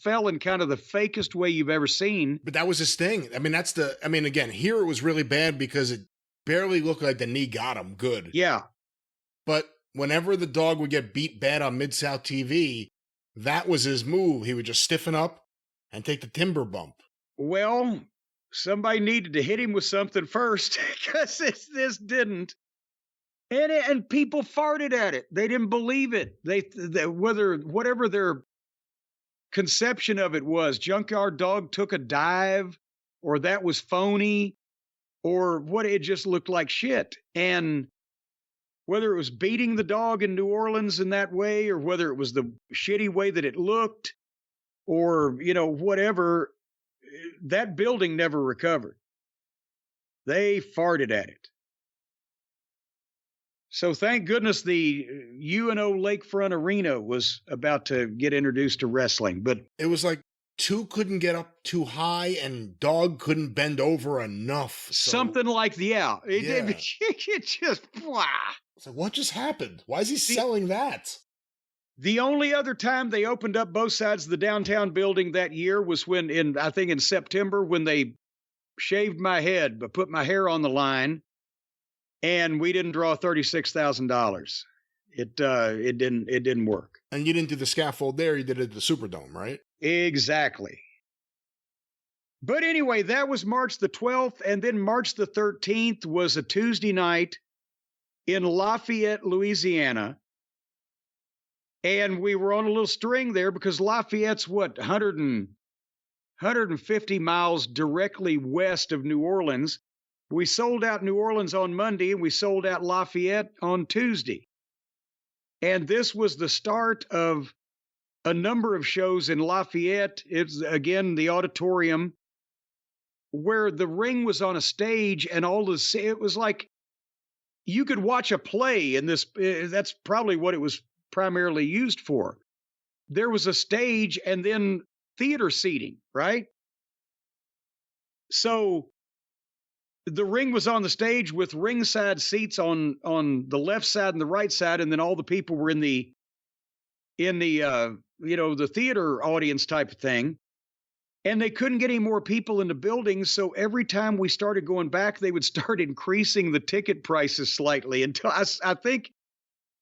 fell in kind of the fakest way you've ever seen. But that was his thing. I mean, again, here it was really bad because it barely looked like the knee got him good. Yeah. But whenever the Dog would get beat bad on Mid-South TV, that was his move. He would just stiffen up and take the timber bump. Well, somebody needed to hit him with something first, because this didn't. And people farted at it. They didn't believe it. Whatever their conception of it was, Junkyard Dog took a dive, or that was phony, or what, it just looked like shit. And whether it was beating the Dog in New Orleans in that way, or whether it was the shitty way that it looked, or, whatever, that building never recovered. They farted at it. So thank goodness the UNO Lakefront Arena was about to get introduced to wrestling. But it was like Two couldn't get up too high and Dog couldn't bend over enough. Something like, it just, wow. It's like, what just happened? Why is he selling that? The only other time they opened up both sides of the downtown building that year was when in September, when they shaved my head, but put my hair on the line, and we didn't draw $36,000. It didn't work. And you didn't do the scaffold there, you did it at the Superdome, right? Exactly. But anyway, that was March the 12th, and then March the 13th was a Tuesday night in Lafayette, Louisiana. And we were on a little string there because Lafayette's 150 miles directly west of New Orleans. We sold out New Orleans on Monday, and we sold out Lafayette on Tuesday. And this was the start of a number of shows in Lafayette. It's, again, the auditorium, where the ring was on a stage, and it was like you could watch a play in this. That's probably what it was primarily used for. There was a stage and then theater seating, right? So the ring was on the stage with ringside seats on the left side and the right side, and then all the people were in the the theater audience type of thing. And they couldn't get any more people in the building, so every time we started going back, they would start increasing the ticket prices slightly until I think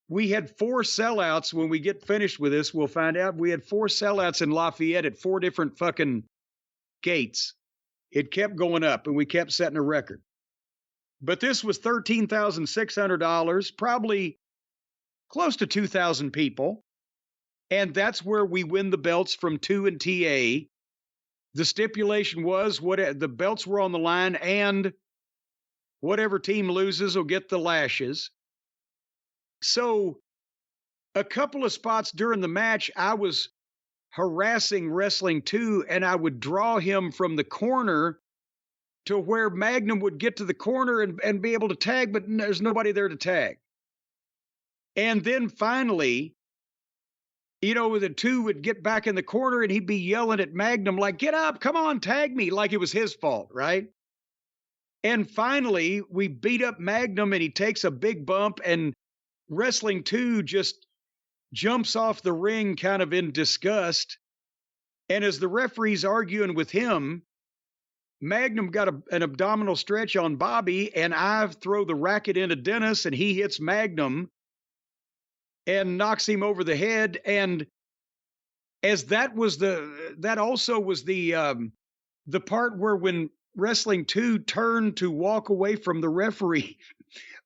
we had 4 sellouts. When we get finished with this, we'll find out we had 4 sellouts in Lafayette at 4 different fucking gates. It kept going up, and we kept setting a record. But this was $13,600, probably close to 2,000 people. And that's where we win the belts from 2 and TA. The stipulation was the belts were on the line, and whatever team loses will get the lashes. So a couple of spots during the match, I was harassing Wrestling 2, and I would draw him from the corner to where Magnum would get to the corner and be able to tag, but there's nobody there to tag. And then finally, the 2 would get back in the corner and he'd be yelling at Magnum like, "Get up, come on, tag me," like it was his fault, right? And finally, we beat up Magnum and he takes a big bump, and Wrestling 2 just jumps off the ring kind of in disgust. And as the referee's arguing with him, Magnum got an abdominal stretch on Bobby, and I throw the racket into Dennis, and he hits Magnum and knocks him over the head. And as that also was the part where when Wrestling 2 turned to walk away from the referee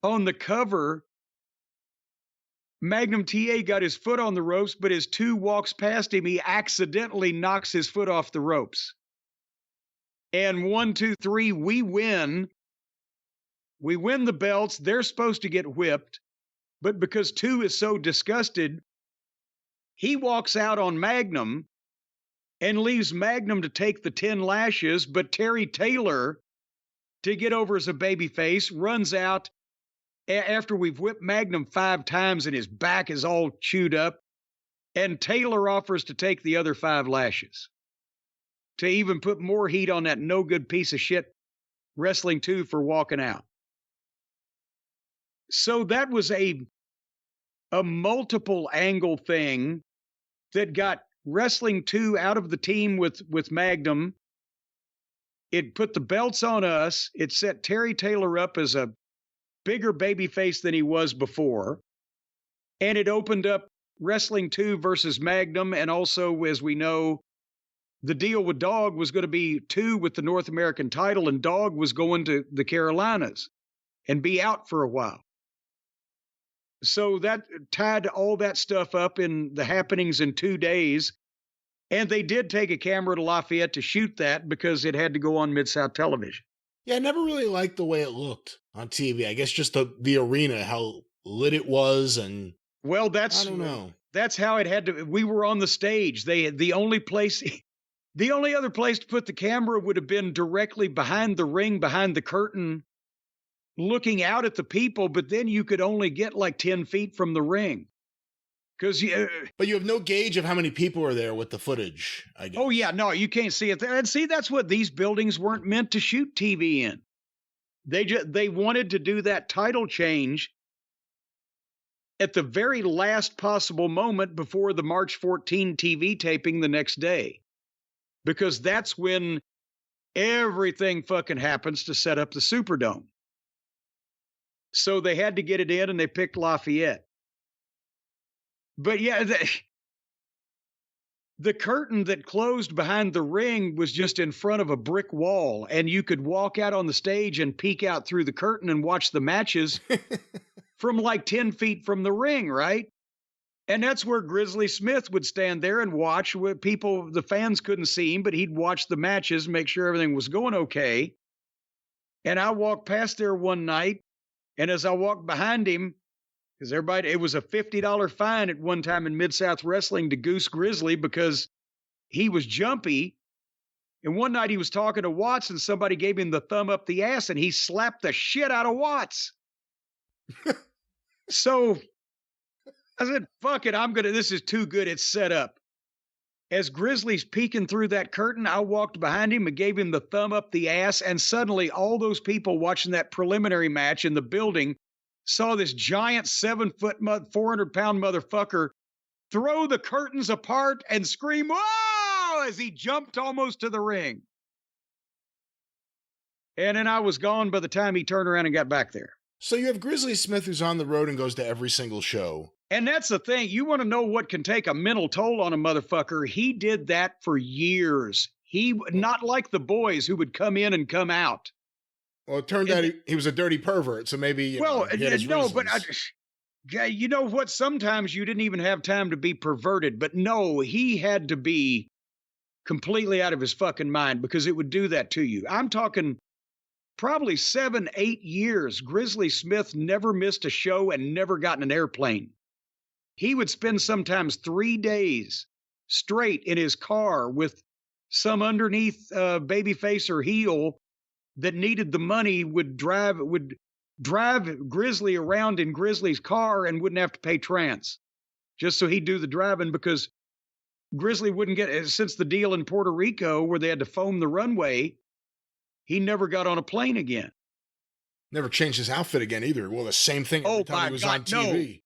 on the cover, Magnum TA got his foot on the ropes, but as 2 walks past him, he accidentally knocks his foot off the ropes. And 1, 2, 3, we win. We win the belts. They're supposed to get whipped. But because 2 is so disgusted, he walks out on Magnum and leaves Magnum to take the 10 lashes. But Terry Taylor, to get over as a babyface, runs out after we've whipped Magnum 5 times and his back is all chewed up. And Taylor offers to take the other 5 lashes to even put more heat on that no good piece of shit Wrestling 2 for walking out. So that was a multiple angle thing that got Wrestling 2 out of the team with Magnum. It put the belts on us. It set Terry Taylor up as a bigger babyface than he was before. And it opened up Wrestling 2 versus Magnum. And also, as we know, the deal with Dog was going to be 2 with the North American title, and Dog was going to the Carolinas and be out for a while. So that tied all that stuff up in the happenings in 2 days. And they did take a camera to Lafayette to shoot that because it had to go on Mid-South Television. Yeah, I never really liked the way it looked on TV. I guess just the arena, how lit it was, and well, I don't know. That's how it had to. We were on the stage. The only other place to put the camera would have been directly behind the ring, behind the curtain, looking out at the people, but then you could only get like 10 feet from the ring. But you have no gauge of how many people are there with the footage, I guess. Oh, yeah, no, you can't see it there. And see, that's what these buildings weren't meant to shoot TV in. They wanted to do that title change at the very last possible moment before the March 14 TV taping the next day. Because that's when everything fucking happens to set up the Superdome. So they had to get it in, and they picked Lafayette. But yeah, the curtain that closed behind the ring was just in front of a brick wall, and you could walk out on the stage and peek out through the curtain and watch the matches from like 10 feet from the ring, right? And that's where Grizzly Smith would stand there and watch. The fans couldn't see him, but he'd watch the matches, make sure everything was going okay. And I walked past there one night, and as I walked behind him, because it was a $50 fine at one time in Mid-South Wrestling to Goose Grizzly because he was jumpy. And one night he was talking to Watts, and somebody gave him the thumb up the ass, and he slapped the shit out of Watts. So I said, fuck it, this is too good. It's set up. As Grizzly's peeking through that curtain, I walked behind him and gave him the thumb up the ass, and suddenly all those people watching that preliminary match in the building saw this giant 7-foot, 400-pound motherfucker throw the curtains apart and scream, "Whoa!" as he jumped almost to the ring. And then I was gone by the time he turned around and got back there. So you have Grizzly Smith, who's on the road and goes to every single show. And that's the thing. You want to know what can take a mental toll on a motherfucker? He did that for years. Not like the boys who would come in and come out. Well, it turned out he was a dirty pervert, so maybe, he had his reasons. But you know what? Sometimes you didn't even have time to be perverted. But no, he had to be completely out of his fucking mind because it would do that to you. I'm talking probably 7, 8 years. Grizzly Smith never missed a show and never got in an airplane. He would spend sometimes 3 days straight in his car with some underneath babyface or heel that needed the money, would drive Grizzly around in Grizzly's car and wouldn't have to pay trans, just so he'd do the driving, because Grizzly wouldn't get, since the deal in Puerto Rico where they had to foam the runway, he never got on a plane again. Never changed his outfit again either. Well, the same thing every time he was on TV. No.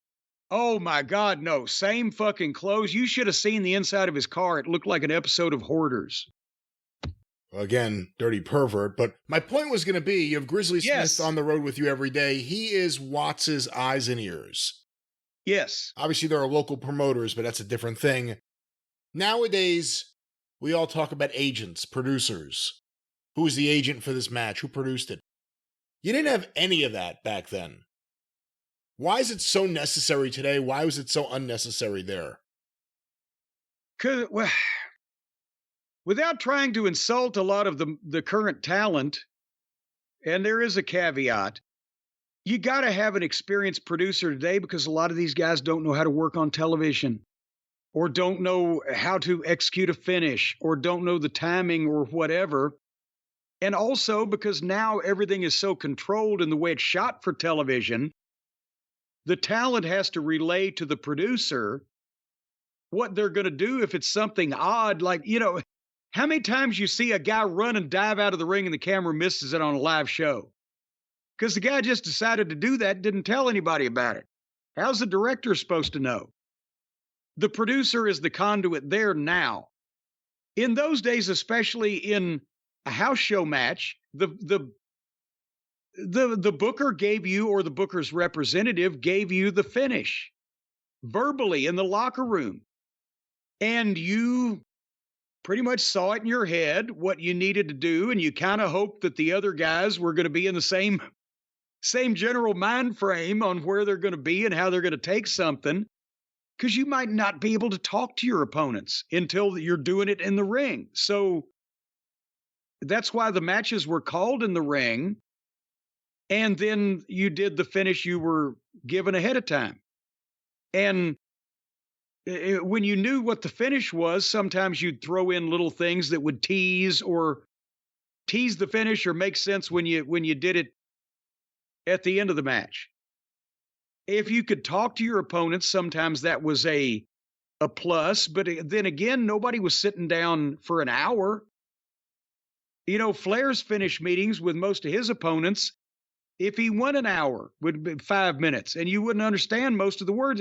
Oh my God, no. Same fucking clothes. You should have seen the inside of his car. It looked like an episode of Hoarders. Again, dirty pervert. But my point was going to be, you have Grizzly Smith on the road with you every day. He is Watts' eyes and ears. Yes. Obviously, there are local promoters, but that's a different thing. Nowadays, we all talk about agents, producers. Who was the agent for this match? Who produced it? You didn't have any of that back then. Why is it so necessary today? Why was it so unnecessary there? Because, well, without trying to insult a lot of the current talent, and there is a caveat, you got to have an experienced producer today because a lot of these guys don't know how to work on television, or don't know how to execute a finish, or don't know the timing or whatever. And also because now everything is so controlled in the way it's shot for television, the talent has to relay to the producer what they're going to do if it's something odd. Like, how many times you see a guy run and dive out of the ring and the camera misses it on a live show? Because the guy just decided to do that, didn't tell anybody about it. How's the director supposed to know? The producer is the conduit there now. In those days, especially in a house show match, the booker gave you, or the booker's representative gave you the finish verbally in the locker room. And you pretty much saw it in your head, what you needed to do. And you kind of hoped that the other guys were going to be in the same general mind frame on where they're going to be and how they're going to take something. Because you might not be able to talk to your opponents until you're doing it in the ring. So that's why the matches were called in the ring. And then you did the finish you were given ahead of time. And when you knew what the finish was, sometimes you'd throw in little things that would tease the finish, or make sense when you did it at the end of the match. If you could talk to your opponents, sometimes that was a plus. But then again, nobody was sitting down for an hour. Flair's finish meetings with most of his opponents, if he won an hour, would be 5 minutes, and you wouldn't understand most of the words.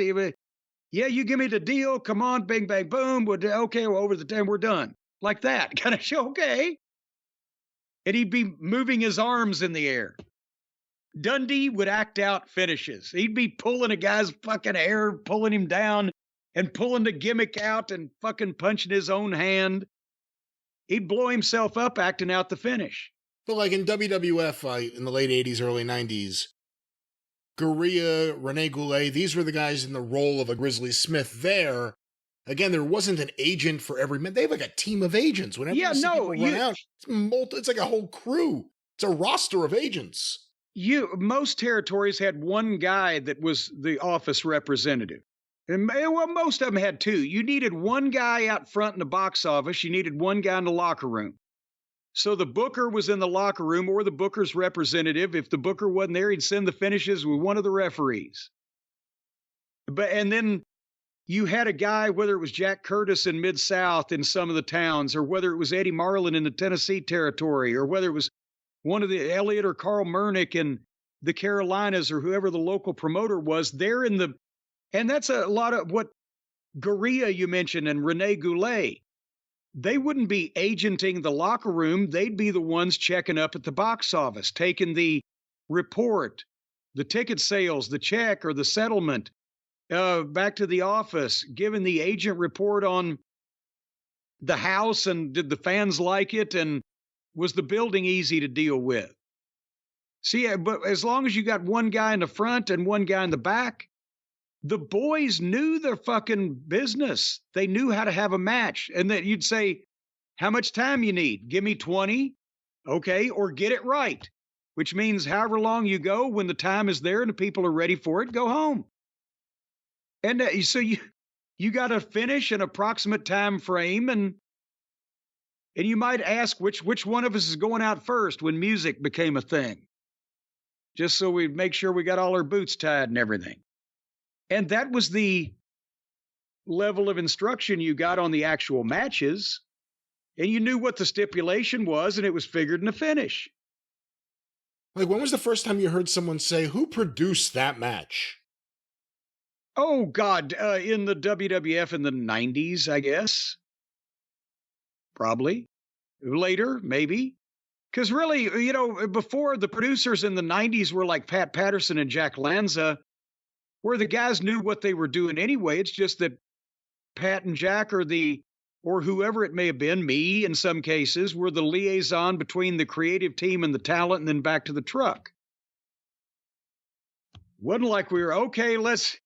Yeah, you give me the deal. Come on, bing, bang, boom. Okay, we're over the time. We're done. Like that. Kind of show, okay. And he'd be moving his arms in the air. Dundee would act out finishes. He'd be pulling a guy's fucking hair, pulling him down, and pulling the gimmick out and fucking punching his own hand. He'd blow himself up acting out the finish. But like in WWF in the late 80s, early 90s, Gurria, Rene Goulet, these were the guys in the role of a Grizzly Smith there. Again, there wasn't an agent for every man. They have like a team of agents. Whenever you see people run out, it's like a whole crew. It's a roster of agents. Most territories had one guy that was the office representative. And well, most of them had two. You needed one guy out front in the box office. You needed one guy in the locker room. So the booker was in the locker room, or the booker's representative. If the booker wasn't there, he'd send the finishes with one of the referees. And then you had a guy, whether it was Jack Curtis in Mid-South in some of the towns, or whether it was Eddie Marlin in the Tennessee territory, or whether it was one of the Elliott or Carl Mernick in the Carolinas, or whoever the local promoter was, they're in the, and that's a lot of what Gorilla you mentioned and Rene Goulet, they wouldn't be agenting the locker room. They'd be the ones checking up at the box office, taking the report, the ticket sales, the check or the settlement, back to the office, giving the agent report on the house and did the fans like it and was the building easy to deal with. See, but as long as you got one guy in the front and one guy in the back, the boys knew their fucking business. They knew how to have a match. And that you'd say, how much time you need? Give me 20. Okay. Or get it right, which means however long you go, when the time is there and the people are ready for it, go home. And so you got to finish an approximate time frame, and you might ask which one of us is going out first when music became a thing, just so we make sure we got all our boots tied and everything. And that was the level of instruction you got on the actual matches, and you knew what the stipulation was, and it was figured in the finish. Like, when was the first time you heard someone say, who produced that match? Oh, God, in the WWF in the 90s, I guess. Probably. Later, maybe. Because really, before, the producers in the 90s were like Pat Patterson and Jack Lanza, where the guys knew what they were doing anyway. It's just that Pat and Jack or whoever it may have been, me in some cases, were the liaison between the creative team and the talent and then back to the truck. Wasn't like we were, okay, let's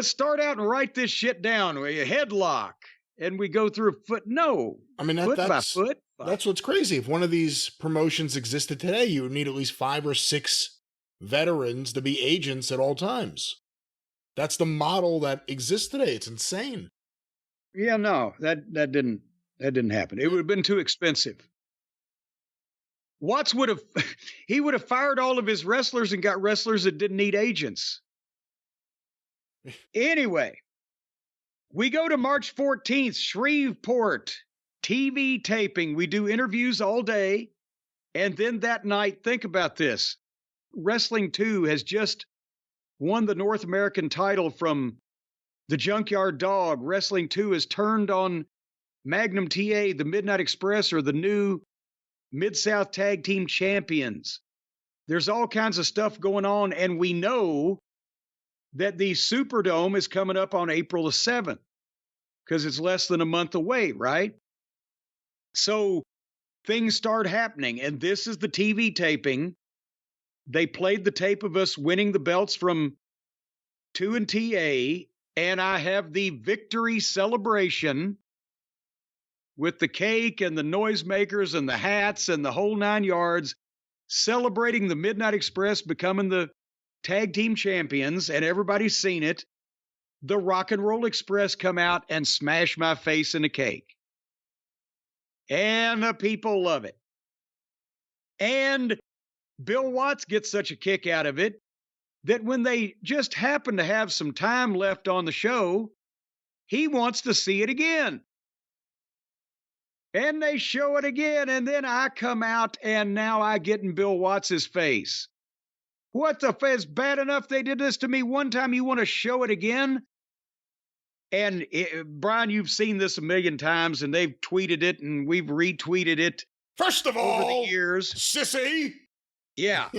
start out and write this shit down. We headlock and we go through a foot. No, I mean, foot by foot. That's what's crazy. If one of these promotions existed today, you would need at least 5 or 6 veterans to be agents at all times. That's the model that exists today. It's insane. Yeah, no, that didn't happen. It would have been too expensive. Watts would have fired all of his wrestlers and got wrestlers that didn't need agents. Anyway, we go to March 14th, Shreveport, TV taping. We do interviews all day. And then that night, think about this. Wrestling 2 has just won the North American title from the Junkyard Dog. Wrestling 2 has turned on Magnum TA, the Midnight Express, or the new Mid-South Tag Team Champions. There's all kinds of stuff going on, and we know that the Superdome is coming up on April the 7th because it's less than a month away, right? So things start happening, and this is the TV taping. They played the tape of us winning the belts from 2 and TA, and I have the victory celebration with the cake and the noisemakers and the hats and the whole 9 yards, celebrating the Midnight Express becoming the tag team champions, and everybody's seen it. The Rock and Roll Express come out and smash my face in a cake. And the people love it. And Bill Watts gets such a kick out of it that when they just happen to have some time left on the show, he wants to see it again. And they show it again, and then I come out, and now I get in Bill Watts's face. What the f***? It's bad enough they did this to me one time. You want to show it again? And Brian, you've seen this a million times, and they've tweeted it, and we've retweeted it. First of all, over the years, sissy. Yeah.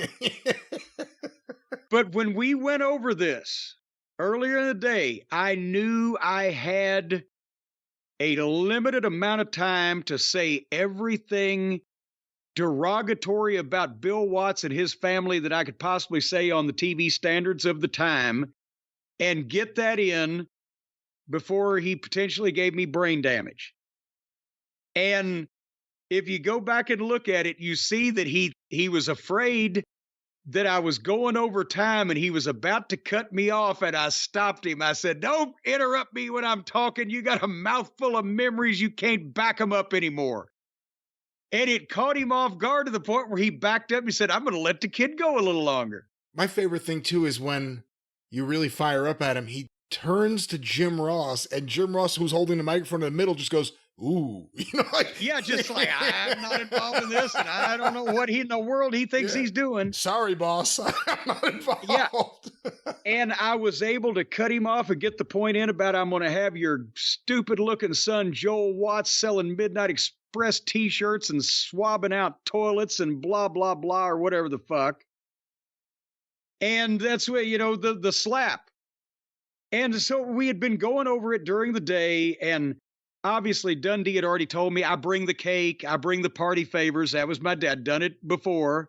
But when we went over this earlier in the day, I knew I had a limited amount of time to say everything derogatory about Bill Watts and his family that I could possibly say on the TV standards of the time and get that in before he potentially gave me brain damage. And if you go back and look at it, you see that he was afraid that I was going over time and he was about to cut me off, and I stopped him. I said, "Don't interrupt me when I'm talking. You got a mouthful of memories. You can't back them up anymore." And it caught him off guard to the point where he backed up and he said, "I'm going to let the kid go a little longer." My favorite thing, too, is when you really fire up at him, he turns to Jim Ross, and Jim Ross, who's holding the microphone in the middle, just goes, ooh. Yeah, just like, I'm not involved in this, and I don't know what in the world he thinks he's doing. Sorry, boss. I'm not involved. Yeah. And I was able to cut him off and get the point in about I'm going to have your stupid-looking son, Joel Watts, selling Midnight Express T-shirts and swabbing out toilets and blah, blah, blah, or whatever the fuck. And that's where, the slap. And so we had been going over it during the day, and obviously Dundee had already told me, I bring the cake, I bring the party favors. That was my dad, done it before.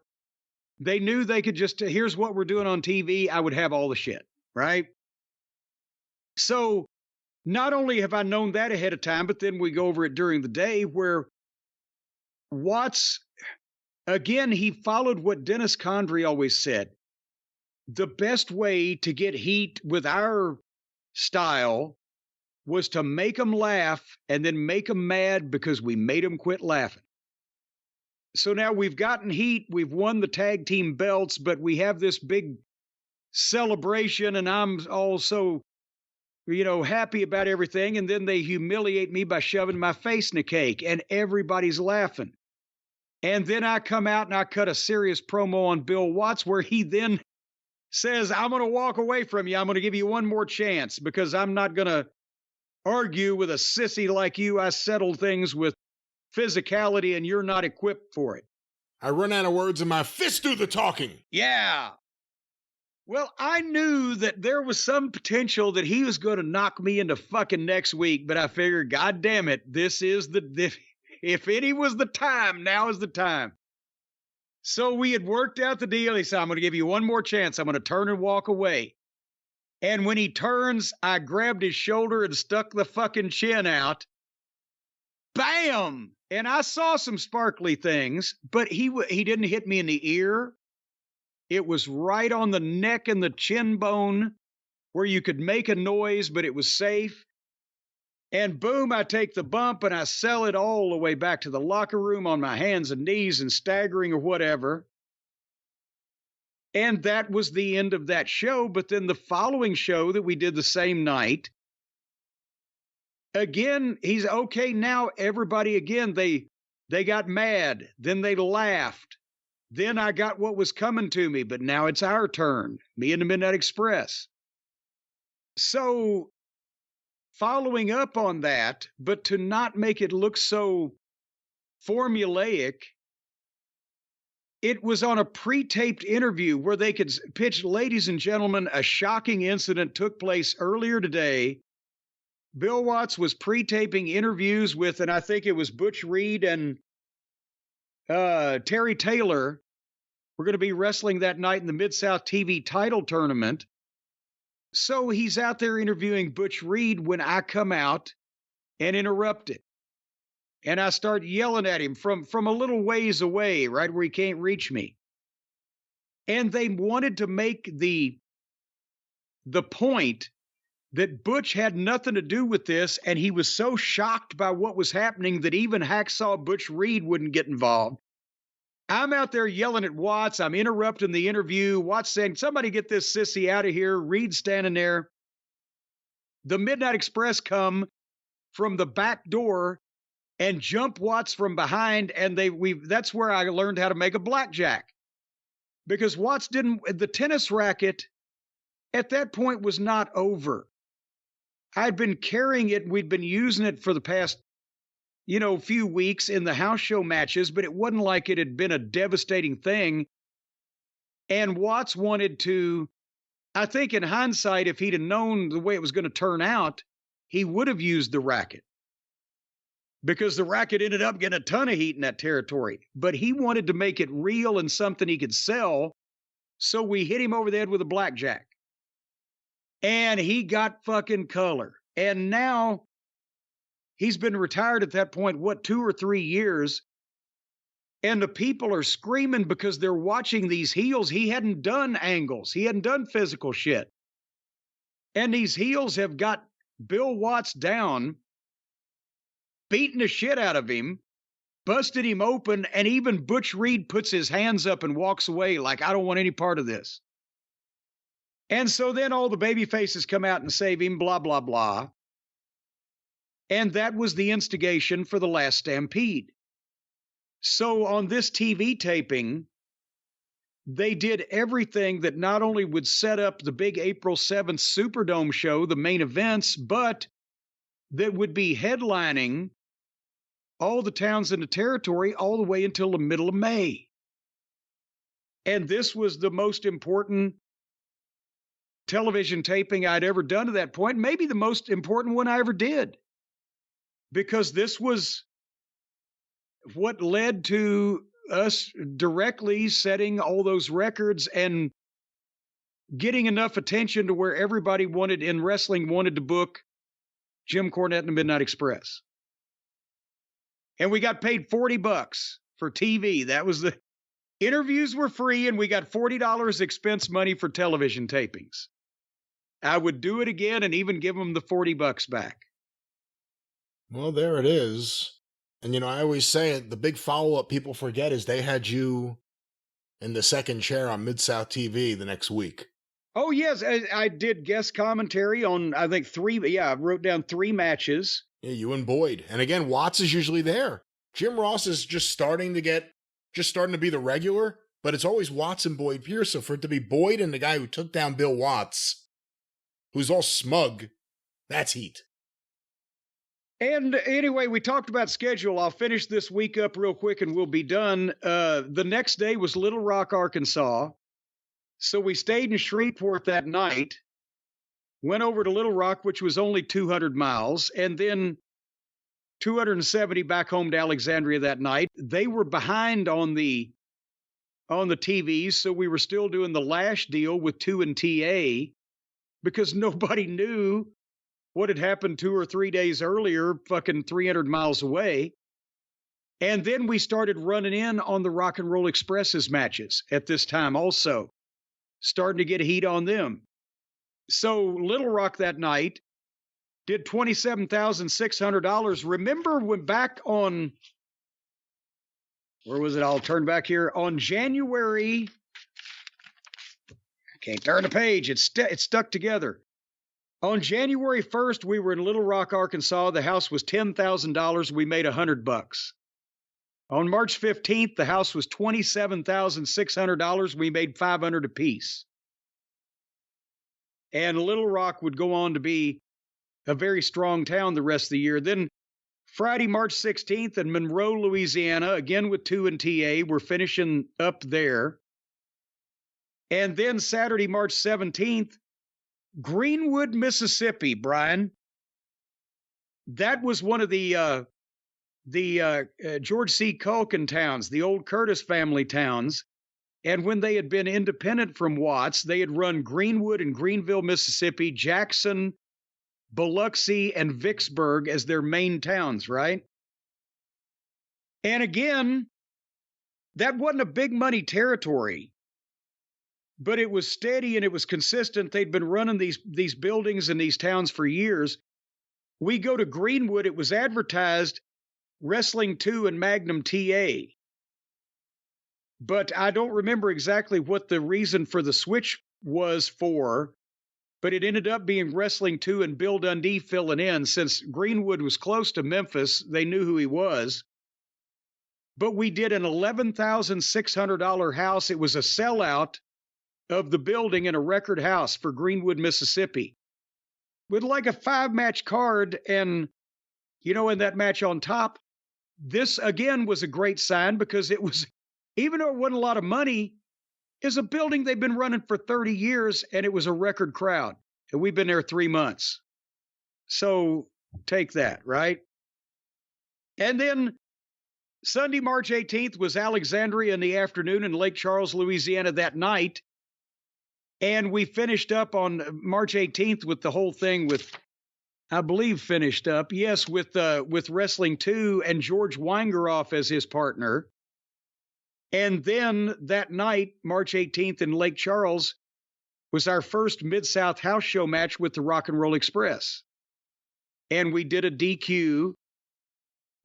They knew they could just, here's what we're doing on TV. I would have all the shit, right? So not only have I known that ahead of time, but then we go over it during the day where Watts, again, he followed what Dennis Condrey always said. The best way to get heat with our style was to make them laugh and then make them mad because we made them quit laughing. So now we've gotten heat, we've won the tag team belts, but we have this big celebration, and I'm also, happy about everything. And then they humiliate me by shoving my face in a cake, and everybody's laughing. And then I come out and I cut a serious promo on Bill Watts where he then says, I'm going to walk away from you. I'm going to give you one more chance because I'm not going to argue with a sissy like you. I settle things with physicality, and you're not equipped for it. I run out of words and my fists do the talking. Yeah. Well, I knew that there was some potential that he was going to knock me into fucking next week, but I figured, God damn it, if any was the time, now is the time. So we had worked out the deal. He said, I'm going to give you one more chance. I'm going to turn and walk away. And when he turns, I grabbed his shoulder and stuck the fucking chin out. Bam! And I saw some sparkly things, but he didn't hit me in the ear. It was right on the neck and the chin bone where you could make a noise, but it was safe. And boom, I take the bump and I sell it all the way back to the locker room on my hands and knees and staggering or whatever. And that was the end of that show. But then the following show that we did the same night, again, he's okay. Now everybody, again, they got mad. Then they laughed. Then I got what was coming to me, but now it's our turn, me and the Midnight Express. So following up on that, but to not make it look so formulaic, it was on a pre-taped interview where they could pitch, ladies and gentlemen, a shocking incident took place earlier today. Bill Watts was pre-taping interviews with, and I think it was Butch Reed and Terry Taylor. We're going to be wrestling that night in the Mid-South TV title tournament. So he's out there interviewing Butch Reed when I come out and interrupt it. And I start yelling at him from a little ways away, right where he can't reach me. And they wanted to make the point that Butch had nothing to do with this, and he was so shocked by what was happening that even Hacksaw Butch Reed wouldn't get involved. I'm out there yelling at Watts. I'm interrupting the interview. Watts saying, somebody get this sissy out of here. Reed standing there. The Midnight Express come from the back door and jump Watts from behind, and that's where I learned how to make a blackjack. Because Watts the tennis racket at that point was not over. I'd been carrying it. We'd been using it for the past, few weeks in the house show matches, but it wasn't like it had been a devastating thing. And Watts wanted to, I think in hindsight, if he'd have known the way it was going to turn out, he would have used the racket. Because the racket ended up getting a ton of heat in that territory. But he wanted to make it real and something he could sell. So we hit him over the head with a blackjack. And he got fucking color. And now he's been retired at that point, 2 or 3 years. And the people are screaming because they're watching these heels. He hadn't done angles. He hadn't done physical shit. And these heels have got Bill Watts down, beating the shit out of him, busted him open, and even Butch Reed puts his hands up and walks away like, I don't want any part of this. And so then all the baby faces come out and save him, blah, blah, blah. And that was the instigation for the last Stampede. So on this TV taping, they did everything that not only would set up the big April 7th Superdome show, the main events, but that would be headlining all the towns in the territory all the way until the middle of May. And this was the most important television taping I'd ever done to that point, maybe the most important one I ever did, because this was what led to us directly setting all those records and getting enough attention to where everybody in wrestling wanted to book Jim Cornette and the Midnight Express. And we got paid $40 for TV. That was the interviews were free, and we got $40 expense money for television tapings. I would do it again and even give them the $40 back. Well, there it is. And, I always say it, the big follow-up people forget is they had you in the second chair on Mid-South TV the next week. Oh, yes. I did guest commentary on, I think, 3. Yeah, I wrote down 3 matches. Yeah, you and Boyd. And again, Watts is usually there. Jim Ross is just starting to be the regular, but it's always Watts and Boyd Pierce. So for it to be Boyd and the guy who took down Bill Watts, who's all smug, that's heat. And anyway, we talked about schedule. I'll finish this week up real quick and we'll be done. The next day was Little Rock, Arkansas. So we stayed in Shreveport that night, went over to Little Rock, which was only 200 miles, and then 270 back home to Alexandria that night. They were behind on the TVs, so we were still doing the Lash deal with 2 and TA because nobody knew what had happened 2 or 3 days earlier, fucking 300 miles away. And then we started running in on the Rock and Roll Express's matches at this time also, starting to get heat on them. So Little Rock that night did $27,600. Remember when back on, where was it? I'll turn back here. On January, I can't turn the page. It's stuck together. On January 1st, we were in Little Rock, Arkansas. The house was $10,000. We made $100. On March 15th, the house was $27,600. We made $500 apiece. And Little Rock would go on to be a very strong town the rest of the year. Then Friday, March 16th in Monroe, Louisiana, again with 2 and TA. We're finishing up there. And then Saturday, March 17th, Greenwood, Mississippi, Brian. That was one of the George C. Culkin towns, the old Curtis family towns. And when they had been independent from Watts, they had run Greenwood and Greenville, Mississippi, Jackson, Biloxi, and Vicksburg as their main towns, right? And again, that wasn't a big money territory, but it was steady and it was consistent. They'd been running these buildings in these towns for years. We go to Greenwood, it was advertised Wrestling 2 and Magnum TA. But I don't remember exactly what the reason for the switch was for, but it ended up being Wrestling 2 and Bill Dundee filling in. Since Greenwood was close to Memphis, they knew who he was. But we did an $11,600 house. It was a sellout of the building in a record house for Greenwood, Mississippi, with like a 5-match card. And, in that match on top, this again was a great sign because it was, even though it wasn't a lot of money, is a building they've been running for 30 years, and it was a record crowd. And we've been there 3 months. So take that, right? And then Sunday, March 18th was Alexandria in the afternoon in Lake Charles, Louisiana that night. And we finished up on March 18th with the whole thing with, I believe finished up, yes, with Wrestling 2 and George Weingeroff as his partner. And then that night, March 18th in Lake Charles, was our first Mid-South house show match with the Rock and Roll Express. And we did a DQ.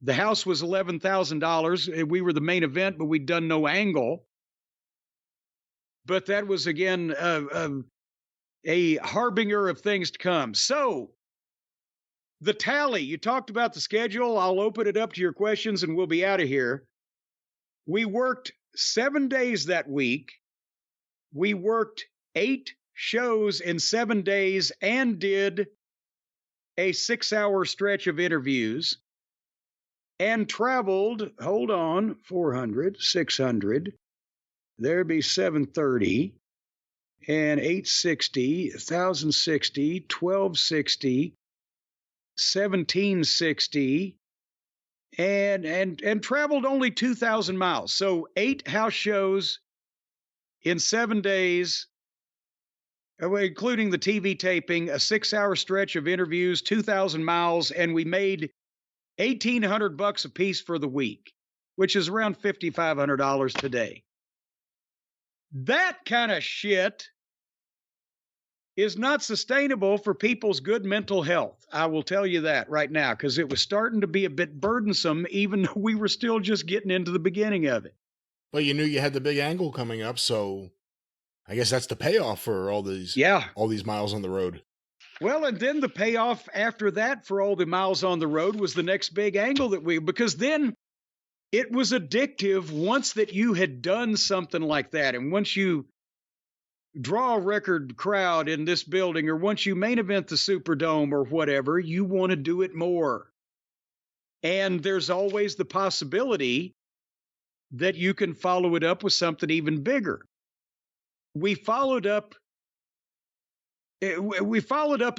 The house was $11,000. We were the main event, but we'd done no angle. But that was, again, a harbinger of things to come. So, the tally, you talked about the schedule. I'll open it up to your questions and we'll be out of here. We worked 7 days that week. We worked 8 shows in 7 days and did a 6-hour stretch of interviews and traveled, hold on, 400, 600, there'd be 730 and 860, 1060, 1260, 1760, and traveled only 2,000 miles. So 8 house shows in 7 days, including the TV taping, a 6-hour stretch of interviews, 2,000 miles, and we made $1,800 a piece for the week, which is around $5,500 today. That kind of shit is not sustainable for people's good mental health. I will tell you that right now, because it was starting to be a bit burdensome, even though we were still just getting into the beginning of it. But you knew you had the big angle coming up, so I guess that's the payoff for all these miles on the road. Well, and then the payoff after that for all the miles on the road was the next big angle because then it was addictive once that you had done something like that. And once you draw a record crowd in this building, or once you main event the Superdome or whatever, you want to do it more. And there's always the possibility that you can follow it up with something even bigger. We followed up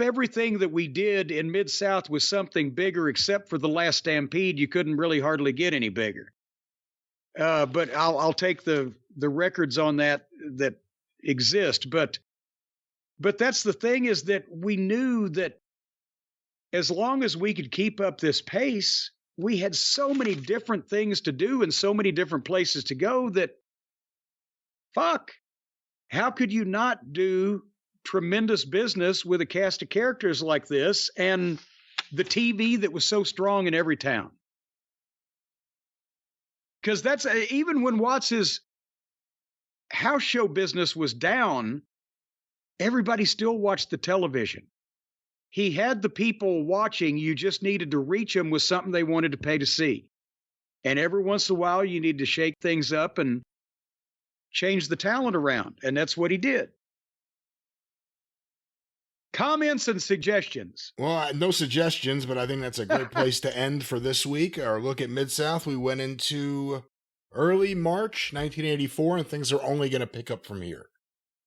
everything that we did in Mid-South with something bigger, except for the last Stampede. You couldn't really hardly get any bigger. But I'll take the records on that exist. But that's the thing, is that we knew that as long as we could keep up this pace, we had so many different things to do and so many different places to go that, fuck, how could you not do tremendous business with a cast of characters like this and the TV that was so strong in every town? Because that's even when Watts's house show business was down, everybody still watched the television. He had the people watching. You just needed to reach them with something they wanted to pay to see. And every once in a while, you need to shake things up and change the talent around. And that's what he did. Comments and suggestions? Well, no suggestions, but I think that's a great place to end for this week. Our look at Mid-South. We went into early March 1984, and things are only going to pick up from here.